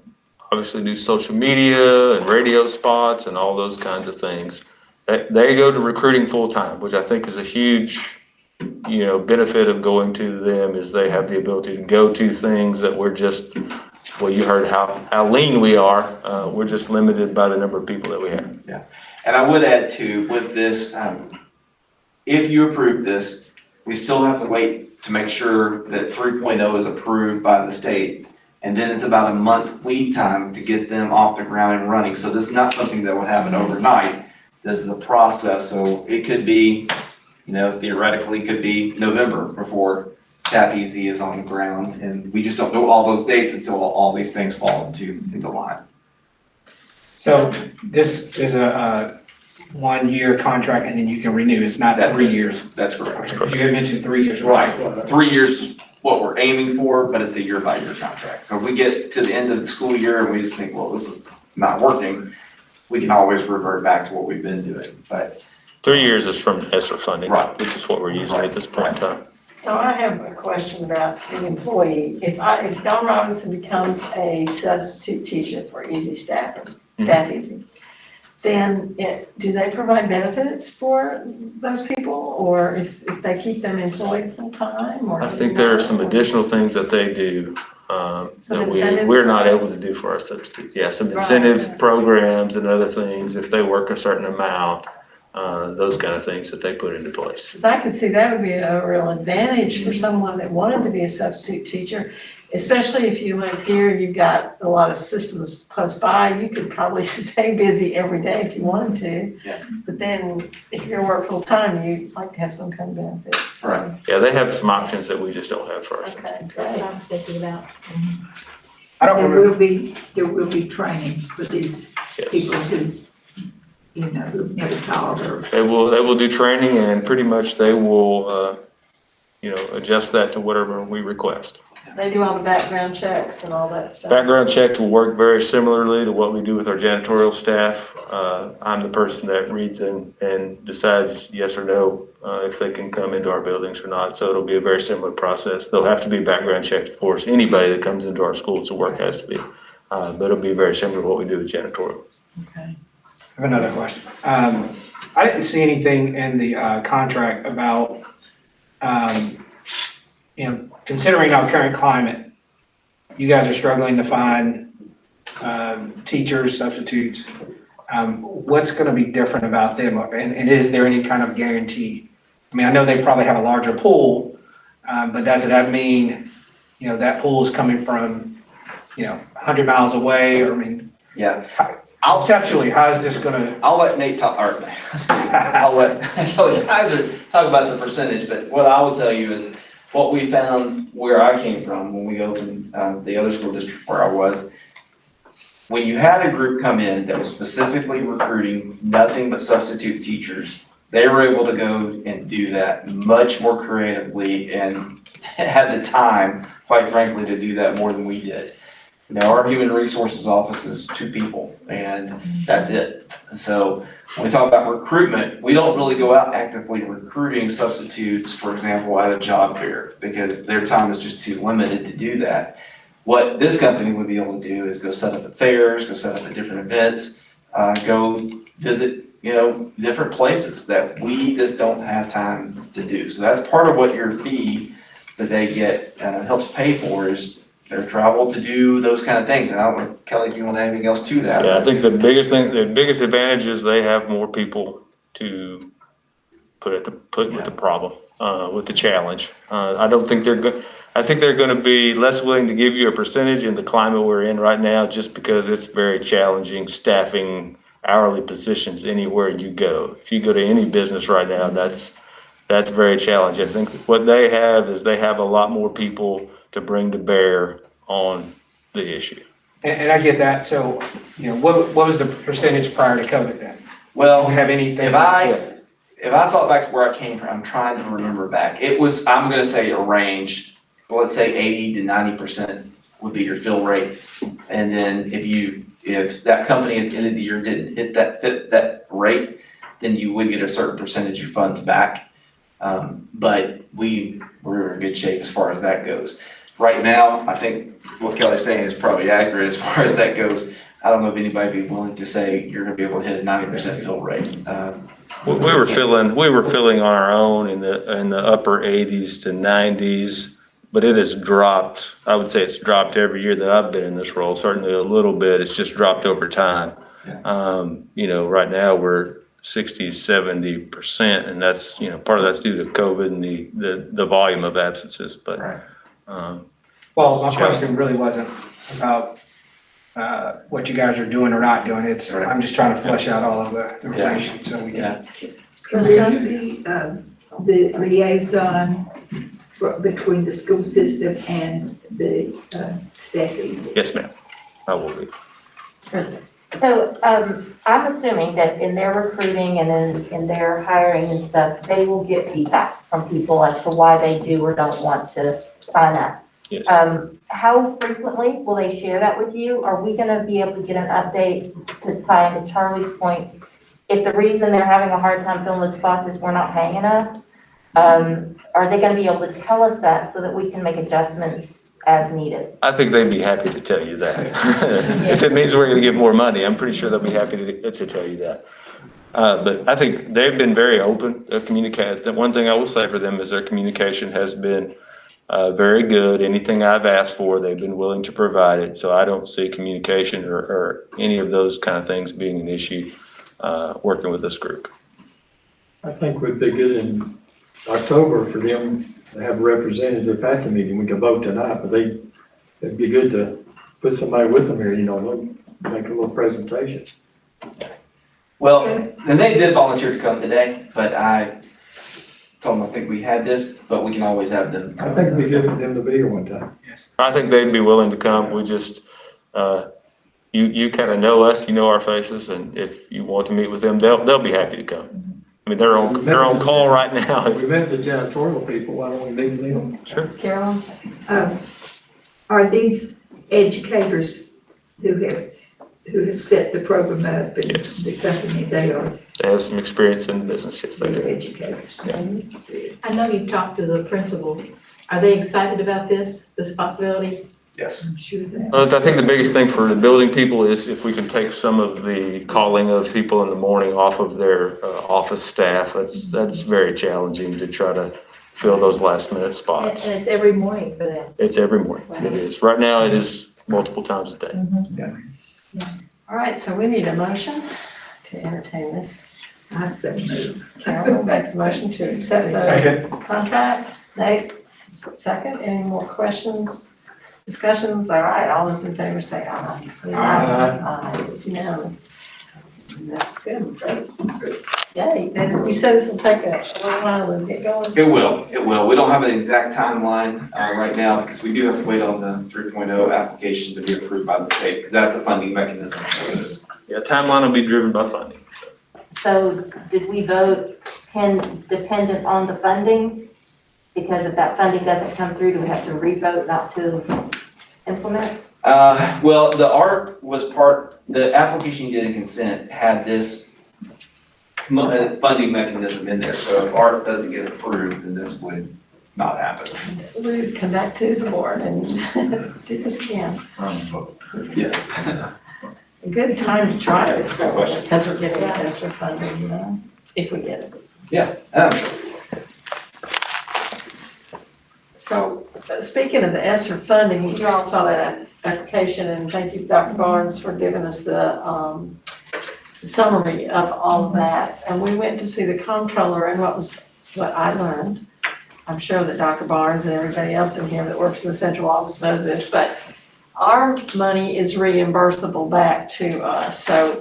obviously do social media and radio spots and all those kinds of things. They go to recruiting full time, which I think is a huge, benefit of going to them, is they have the ability to go to things that we're just, well, you heard how lean we are. We're just limited by the number of people that we have. Yeah, and I would add too, with this, if you approve this, we still have to wait to make sure that 3.0 is approved by the state. And then it's about a month lead time to get them off the ground and running. So this is not something that would happen overnight. This is a process, so it could be, theoretically could be November before staff EZ is on the ground. And we just don't know all those dates until all these things fall into line. So this is a 1-year contract and then you can renew. It's not That's 3 it. years. That's correct. You had mentioned 3 years. Right, 3 years, what we're aiming for, but it's a year-by-year contract. So if we get to the end of the school year and we just think, well, this is not working, we can always revert back to what we've been doing, but. 3 years is from ESSER funding, Right. which is what we're using at this point in time. So I have a question about the employee. If Don Robinson becomes a substitute teacher for staff EZ, then do they provide benefits for those people, or if they keep them employed full-time, or? I think there are some additional things that they do Some that incentives we're not for able us? to do for our substitutes. Yeah, some Right. incentive programs and other things, if they work a certain amount, those kind of things that they put into place. Because I could see that would be a real advantage for someone that wanted to be a substitute teacher, especially if you live here, you've got a lot of systems close by, you could probably stay busy every day if you wanted to. Yeah. But then, if you're gonna work full-time, you'd like to have some kind of benefits. So, Right. Yeah, they have some options that we just don't have for our Okay, substitutes. That's what great. I was thinking about. I don't remember. There will be training for these Yes. people who've never taught or. They will do training, and pretty much they will, adjust that to whatever we request. They do all the background checks and all that stuff. Background checks will work very similarly to what we do with our janitorial staff. I'm the person that reads and decides yes or no if they can come into our buildings or not. So it'll be a very similar process. They'll have to be background checked, of course. Anybody that comes into our schools to work has to be. But it'll be very similar to what we do with janitorial. Okay. I have another question. I didn't see anything in the contract about, considering our current climate, you guys are struggling to find teachers, substitutes. What's going to be different about them? And is there any kind of guarantee? I mean, I know they probably have a larger pool, but does that mean, that pool is coming from 100 miles away, or I mean, Yeah. conceptually, how is this gonna? I'll let Nate talk, or, I'll let Kelly Kaiser talk about the percentage, but what I will tell you is what we found where I came from when we opened, the other school district where I was, when you had a group come in that was specifically recruiting nothing but substitute teachers, they were able to go and do that much more creatively and had the time, quite frankly, to do that more than we did. Our human resources office is 2 people, and that's it. So when we talk about recruitment, we don't really go out actively recruiting substitutes, for example, at a job fair, because their time is just too limited to do that. What this company would be able to do is go set up at fairs, go set up at different events, go visit, different places that we just don't have time to do. So that's part of what your fee that they get helps pay for, is their travel to do those kind of things. And I don't know, Kelly, if you want anything else to that. Yeah, I think the biggest advantage is they have more people to put with the problem, with the challenge. I think they're gonna be less willing to give you a percentage in the climate we're in right now, just because it's very challenging staffing hourly positions anywhere you go. If you go to any business right now, that's very challenging. I think what they have is they have a lot more people to bring to bear on the issue. And I get that. So, what was the percentage prior to COVID then? Well, Do you have anything? if I thought back to where I came from, I'm trying to remember back. It was, I'm gonna say a range, let's say 80 to 90% would be your fill rate. And then if that company at the end of the year didn't hit that rate, then you would get a certain percentage of funds back. But we were in good shape as far as that goes. Right now, I think what Kelly's saying is probably accurate as far as that goes. I don't know if anybody would be willing to say you're gonna be able to hit a 90% fill rate. We were filling on our own in the upper 80s to 90s, but it has dropped. I would say it's dropped every year that I've been in this role, certainly a little bit. It's just dropped over time. Right now we're 60, 70%, and that's, part of that's due to COVID and the volume of absences, but. Right. Well, my question really wasn't about what you guys are doing or not doing. I'm just trying to flesh out all of the information so we can. Will you be the liaison between the school system and the staffies? Yes, ma'am, I will be. Kristen? So, I'm assuming that in their recruiting and in their hiring and stuff, they will get feedback from people as to why they do or don't want to sign up. Yes. How frequently will they share that with you? Are we gonna be able to get an update to tie into Charlie's point? If the reason they're having a hard time filling the spots is we're not paying enough, are they gonna be able to tell us that so that we can make adjustments as needed? I think they'd be happy to tell you that. If it means we're gonna get more money, I'm pretty sure they'll be happy to tell you that. But I think they've been very open to communicate. The one thing I will say for them is their communication has been very good. Anything I've asked for, they've been willing to provide it. So I don't see communication or any of those kind of things being an issue working with this group. I think would be good in October for them to have a representative at the meeting. We can vote tonight, but it'd be good to put somebody with them here, make a little presentation. Well, and they did volunteer to come today, but I told them I think we had this, but we can always have them come. I think it'd be good for them to be here one time. I think they'd be willing to come. We just, you kind of know us, you know our faces, and if you want to meet with them, they'll be happy to come. I mean, they're on call right now. We met the janitorial people, why don't we meet them? Sure. Carolyn? Are these educators who have set the program up and Yes. the company they are? They have some experience in the business, yes, they They're do. educators. Yeah. I know you've talked to the principals. Are they excited about this possibility? Yes. I'm sure that. I think the biggest thing for the building people is if we can take some of the calling of people in the morning off of their office staff. That's very challenging to try to fill those last minute spots. And it's every morning for them. It's every morning, it is. Right now, it is multiple times a day. All right, so we need a motion to entertain this. I so move. Carolyn makes a motion to accept the Second. contract. Nate, second. Any more questions Discussions, all right, all those in favor say aye. Aye, it's unanimous. That's good, great. Yay, then you said this will take a little while to get going? It will. We don't have an exact timeline right now because we do have to wait on the 3.0 application to be approved by the state, because that's a funding mechanism for this. Yeah, timeline will be driven by funding. So did we vote dependent on the funding? Because if that funding doesn't come through, do we have to re-vote not to implement? Well, the ARP was the application getting consent had this funding mechanism in there. So if ARP doesn't get approved, then this would not happen. We'd come back to the board and do this again. Yes. A good time to try it, Good so, question. because we're getting ESSER funding, you know, if we get it. Yeah. So, speaking of the ESSER funding, you all saw that application, and thank you, Dr. Barnes, for giving us the summary of all of that. And we went to see the comptroller, and what I learned, I'm sure that Dr. Barnes and everybody else in here that works in the central office knows this, but our money is reimbursable back to us, so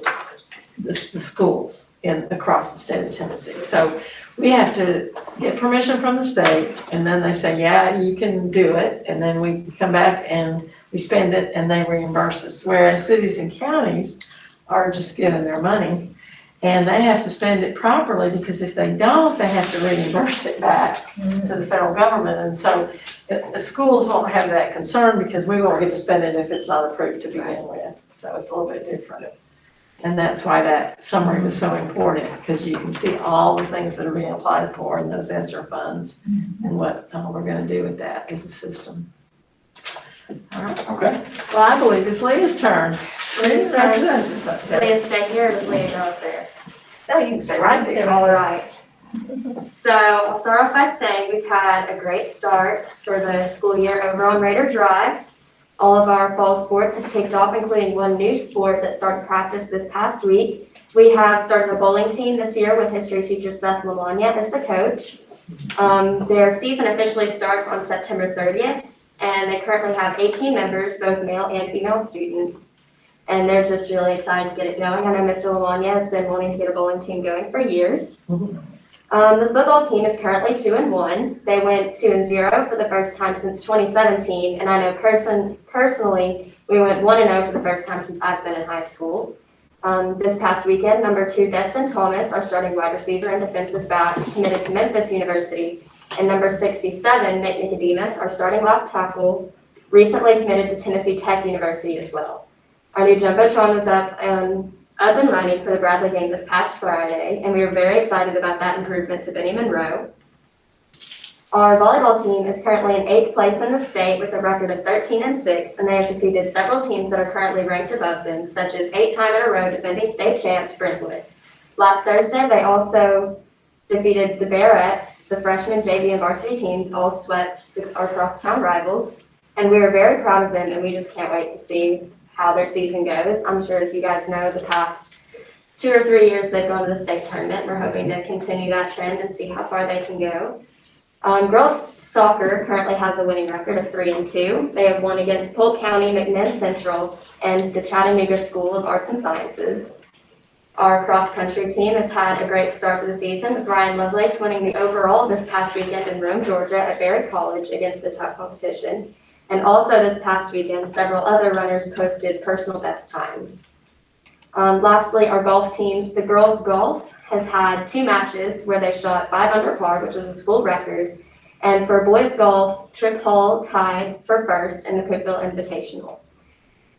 the schools across the state of Tennessee. So we have to get permission from the state, and then they say, yeah, you can do it, and then we come back and we spend it and they reimburse us. Whereas cities and counties are just given their money and they have to spend it properly, because if they don't, they have to reimburse it back to the federal government. And so the schools won't have that concern because we won't get to spend it if it's not approved to begin with. So it's a little bit different. And that's why that summary was so important, because you can see all the things that are being applied for in those ESSER funds and what we're going to do with that as a system. All right. Okay. Well, I believe it's Leah's turn. Leah's representative up there. Leah, stay here, or Leah, go up there. No, you can stay right there. All right. So I'll start off by saying we've had a great start for the school year over on Raider Drive. All of our fall sports have kicked off, including one new sport that started practice this past week. We have started a bowling team this year with history teacher Seth Lamagna as the coach. Their season officially starts on September 30th, and they currently have 18 members, both male and female students. And they're just really excited to get it going. I know Mr. Lamagna has been wanting to get a bowling team going for years. The football team is currently 2-1. They went 2-0 for the first time since 2017, and I know personally we went 1-0 for the first time since I've been in high school. This past weekend, number 2 Destin Thomas, our starting wide receiver and defensive back, committed to Memphis University, and number 67 Nick Nicodemus, our starting left tackle, recently committed to Tennessee Tech University as well. Our new jumbotron was up and running for the Bradley game this past Friday, and we were very excited about that improvement to Benny Monroe. Our volleyball team is currently in 8th place in the state with a record of 13-6, and they have defeated several teams that are currently ranked above them, such as 8-time in a row defending state champs Brentwood. Last Thursday, they also defeated the Barretts. The freshman, JV, and varsity teams all swept our crosstown rivals, and we are very proud of them, and we just can't wait to see how their season goes. I'm sure, as you guys know, the past 2 or 3 years they've gone to the state tournament. We're hoping to continue that trend and see how far they can go. Girls soccer currently has a winning record of 3-2. They have won against Polk County, McMinn Central, and the Chattanooga School of Arts and Sciences. Our cross-country team has had a great start to the season, with Ryan Lovelace winning the overall this past weekend in Rome, Georgia at Barrett College against a tough competition. And also this past weekend, several other runners posted personal best times. Lastly, our golf teams, the girls golf has had 2 matches where they shot 5 under par, which is a school record. And for boys golf, Tripp Hall tied for first in the Cookville Invitational.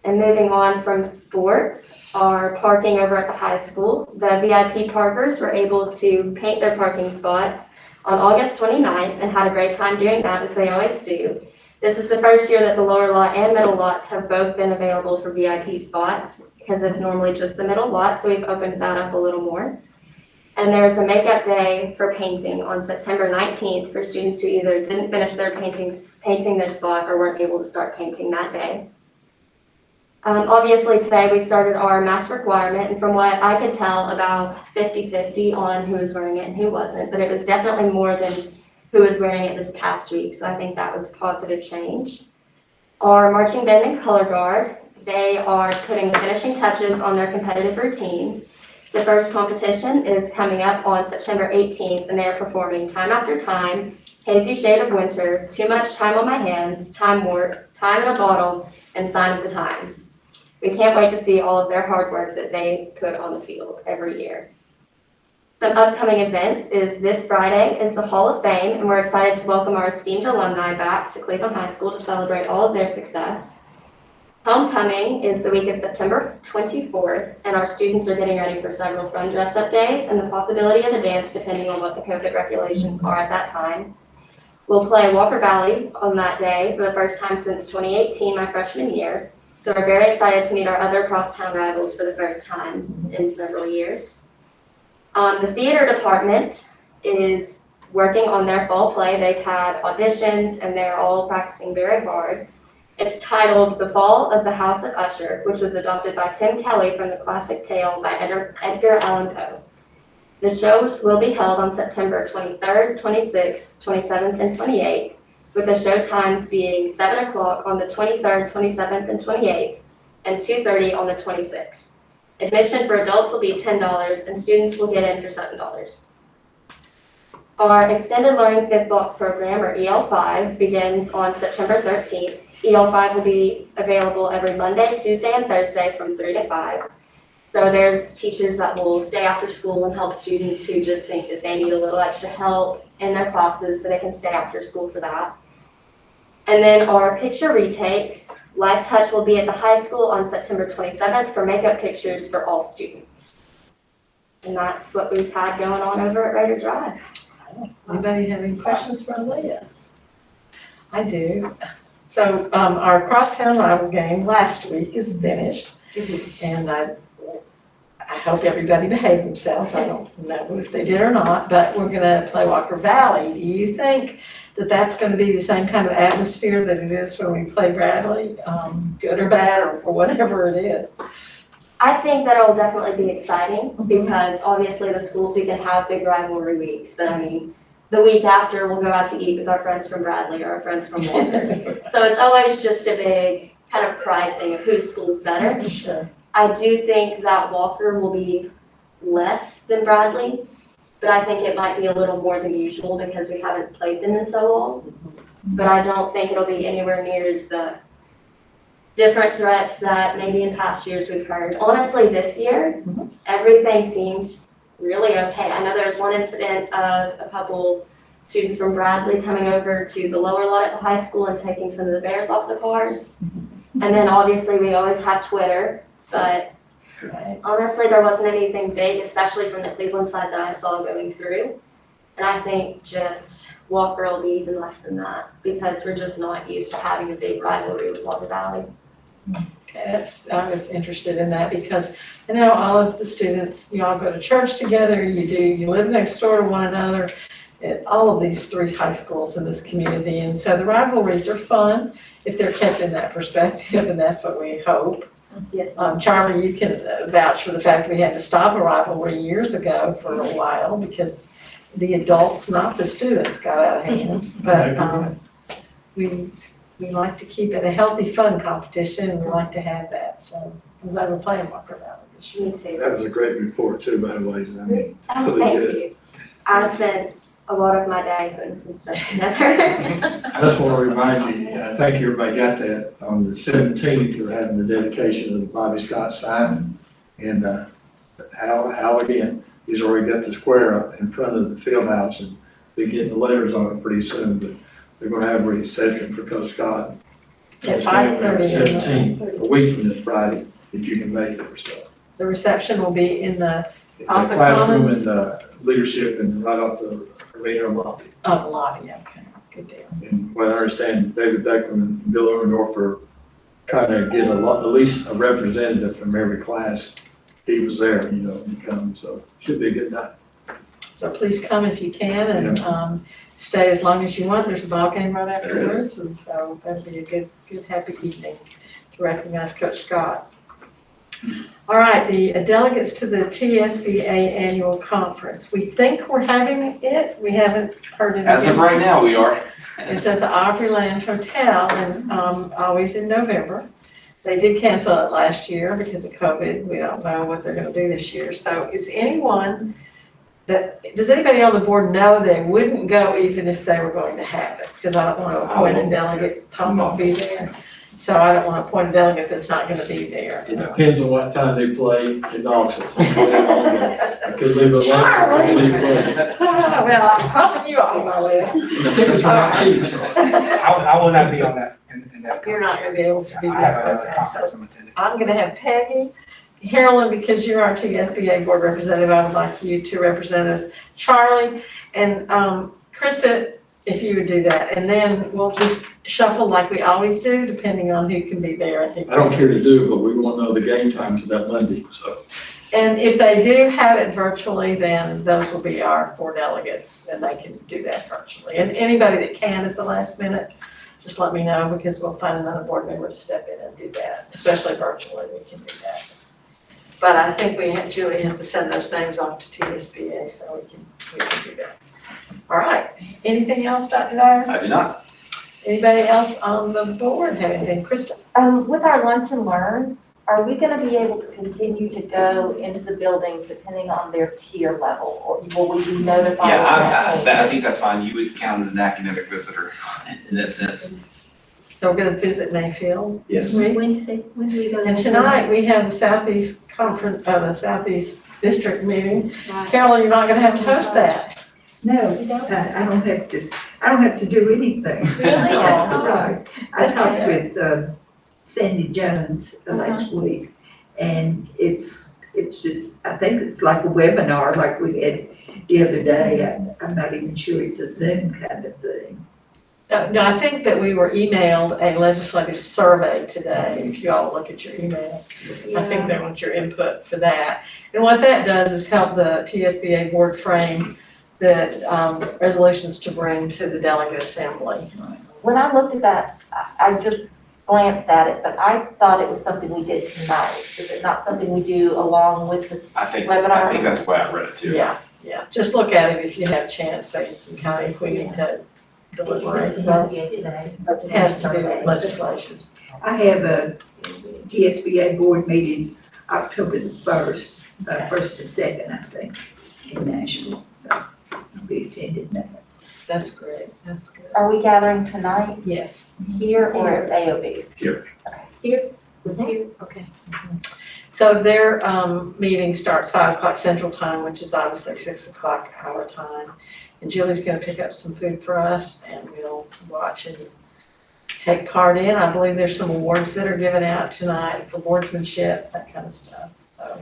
And moving on from sports, our parking over at the high school, the VIP parkers were able to paint their parking spots on August 29th and had a great time doing that, as they always do. This is the first year that the lower lot and middle lots have both been available for VIP spots, because it's normally just the middle lot, so we've opened that up a little more. And there's a makeup day for painting on September 19th for students who either didn't finish their painting their spot or weren't able to start painting that day. Obviously today we started our mask requirement, and from what I could tell, about 50-50 on who was wearing it and who wasn't, but it was definitely more than who was wearing it this past week, so I think that was a positive change. Our marching band and color guard, they are putting the finishing touches on their competitive routine. The first competition is coming up on September 18th, and they are performing Time After Time, Hazy Shade of Winter, Too Much Time on My Hands, Time Warp, Time in a Bottle, and Sign of the Times. We can't wait to see all of their hard work that they put on the field every year. Some upcoming events is this Friday is the Hall of Fame, and we're excited to welcome our esteemed alumni back to Cleveland High School to celebrate all of their success. Homecoming is the week of September 24th, and our students are getting ready for several fun dress-up days and the possibility of a dance depending on what the COVID regulations are at that time. We'll play Walker Valley on that day for the first time since 2018, my freshman year. So we're very excited to meet our other crosstown rivals for the first time in several years. The theater department is working on their fall play. They've had auditions and they're all practicing very hard. It's titled The Fall of the House of Usher, which was adopted by Tim Kelly from the classic tale by Edgar Allan Poe. The shows will be held on September 23rd, 26th, 27th, and 28th, with the show times being 7 o'clock on the 23rd, 27th, and 28th, and 2:30 on the 26th. Admission for adults will be $10, and students will get in for $7. Our Extended Learning Fifth Block program, or EL5, begins on September 13th. EL5 will be available every Monday, Tuesday, and Thursday from 3 to 5. So there's teachers that will stay after school and help students who just think that they need a little extra help in their classes, so they can stay after school for that. And then our picture retakes. Life Touch will be at the high school on September 27th for makeup pictures for all students. And that's what we've had going on over at Raider Drive. Anybody have any questions for Leah? I do. So our crosstown rival game last week is finished, and I hope everybody behaved themselves. I don't know if they did or not, but we're gonna play Walker Valley. Do you think that that's gonna be the same kind of atmosphere that it is when we play Bradley, good or bad, or whatever it is? I think that it'll definitely be exciting because obviously the schools we can have big rivalry weeks, but I mean, the week after we'll go out to eat with our friends from Bradley or our friends from Walker. So it's always just a big kind of pride thing of whose school's better. Sure. I do think that Walker will be less than Bradley, but I think it might be a little more than usual because we haven't played them in so long. But I don't think it'll be anywhere near as the different threats that maybe in past years we've heard. Honestly, this year, everything seemed really okay. I know there was one incident of a couple students from Bradley coming over to the lower lot at the high school and taking some of the bears off the cars. And then obviously we always have Twitter, but honestly, there wasn't anything big, especially from the Cleveland side that I saw going through. And I think just Walker will be even less than that because we're just not used to having a big rivalry with Walker Valley. Okay, I was interested in that because I know all of the students, you all go to church together, you live next door to one another at all of these 3 high schools in this community. And so the rivalries are fun if they're kept in that perspective, and that's what we hope. Yes. Charlie, you can vouch for the fact we had to stop a rivalry years ago for a while because the adults, not the students, got out of hand. But we like to keep it a healthy, fun competition, and we like to have that. So I'm glad we're playing Walker Valley this year. Me too. That was a great report too, by the way. I mean, Oh, really thank good. you. I spent a lot of my day putting some stuff together. I just want to remind you, I think everybody got that, on the 17th, we're having the dedication of the Bobby Scott sign. And Hal again, he's already got the square up in front of the field house and be getting the letters on it pretty soon. But they're going to have a reception for Coach Scott. At 5:30. 17th, a week from this Friday, if you can make it or so. The reception will be in the The Off the classroom Commons? and the leadership and right off the arena lobby. lobby, okay, good deal. And what I understand, David Declan and Bill Orndorff are trying to get at least a representative from every class. He was there, to come, so should be a good night. So please come if you can and stay as long as you want. There's a ball game right afterwards, and so that'd be a good, happy evening to recognize Coach Scott. All right, the delegates to the TSBA annual conference. We think we're having it. We haven't heard anything. As of right now, we are. It's at the Opryland Hotel and, always in November. They did cancel it last year because of COVID. We don't know what they're gonna do this year. So does anybody on the board know they wouldn't go even if they were going to have it? Because I don't want to appoint a delegate, Tom won't be there. So I don't want to appoint a delegate that's not gonna be there. It depends on what time they play in auction. I could leave it alone, I could leave it alone. Well, I'm crossing you off my list. The tickets are not cheap, so. I will not be on that, in that. You're not gonna be able to be I have there. another Okay, conference so I'm attending. I'm gonna have Peggy. Carolyn, because you're our TSBA board representative, I would like you to represent us. Charlie and Krista, if you would do that. And then we'll just shuffle like we always do, depending on who can be there. I don't care to do, but we won't know the game times of that Monday, so. And if they do have it virtually, then those will be our 4 delegates, and they can do that virtually. And anybody that can at the last minute, just let me know, because we'll find another board member to step in and do that, especially virtually, we can do that. But I think Julie has to send those names off to TSBA, so we can do that. All right, anything else, Dr. Dyer? I do not. Anybody else on the board have anything? Krista? With our lunch and learn, are we gonna be able to continue to go into the buildings depending on their tier level? Or will we be notified? Yeah, of that I think that's fine. You would count as an academic visitor in that sense. So we're gonna visit Mayfield. Yes. Wednesday, when do we go? And tonight, we have the Southeast Conference, the Southeast District meeting. Carolyn, you're not gonna have to host that. No, You don't? I don't have to do anything. Really? No. I That's talked good. with Sandy Jones last week, and it's just, I think it's like a webinar like we had the other day. I'm not even sure it's a Zoom kind of thing. No, I think that we were emailed a legislative survey today, if you all look at your emails. I think they want your input for that. And what that does is help the TSBA board frame the resolutions to bring to the delegate assembly. When I looked at that, I just glanced at it, but I thought it was something we did tonight. Is it not something we do along with the I think webinar? that's why I read it too. Yeah, just look at it if you have a chance, so you can kind of, if we need to deliberate. It has to be legislation. I have a TSBA board meeting October the 1st, 1st and 2nd, I think, in Nashville. So I'll be attending that. That's great, that's good. Are we gathering tonight Yes. here or at AOB? Here. Here? Okay. So their meeting starts 5 o'clock Central Time, which is obviously 6 o'clock our time. And Julie's gonna pick up some food for us, and we'll watch and take part in. I believe there's some awards that are given out tonight for boardsmanship, that kind of stuff. So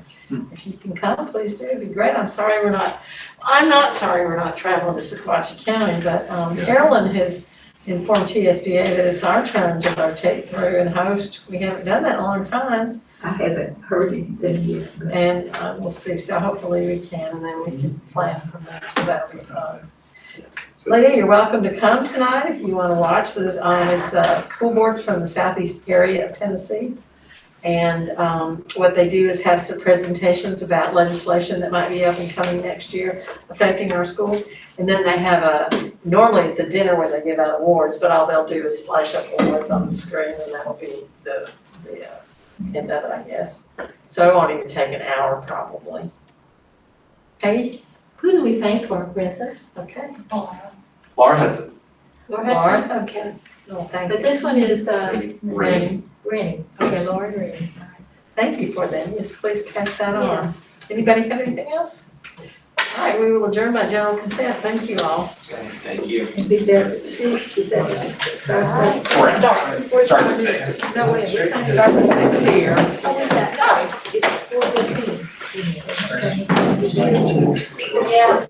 if you can come, please do, it'd be great. I'm not sorry we're not traveling to Sequatchie County, but Carolyn has informed TSBA that it's our turn to take through and host. We haven't done that in a long time, I haven't heard anything yet. But and we'll see. So hopefully we can, and then we can plan from there. So that'll be fun. Leah, you're welcome to come tonight if you want to watch. It's school boards from the southeast area of Tennessee. And what they do is have some presentations about legislation that might be up and coming next year affecting our schools. And then they have normally it's a dinner where they give out awards, but all they'll do is flash up awards on the screen, and that'll be the end of it, I guess. So it won't even take an hour probably. Peggy? Who do we thank for, Princess? Okay. Laura Hudson. Laura? Okay. Well, thank But you. this one is, Rennie. Rennie. Okay, Laura and Rennie. Thank you for them. Yes, please pass that on. Yes. Anybody have anything else? All right, we will adjourn by general consent. Thank you all. Okay, thank you. and be there at 6, is that right? Correct. Starts at 6. No, wait, what time starts at 6 here? Oh, is that? No, it's 4:15. Yeah.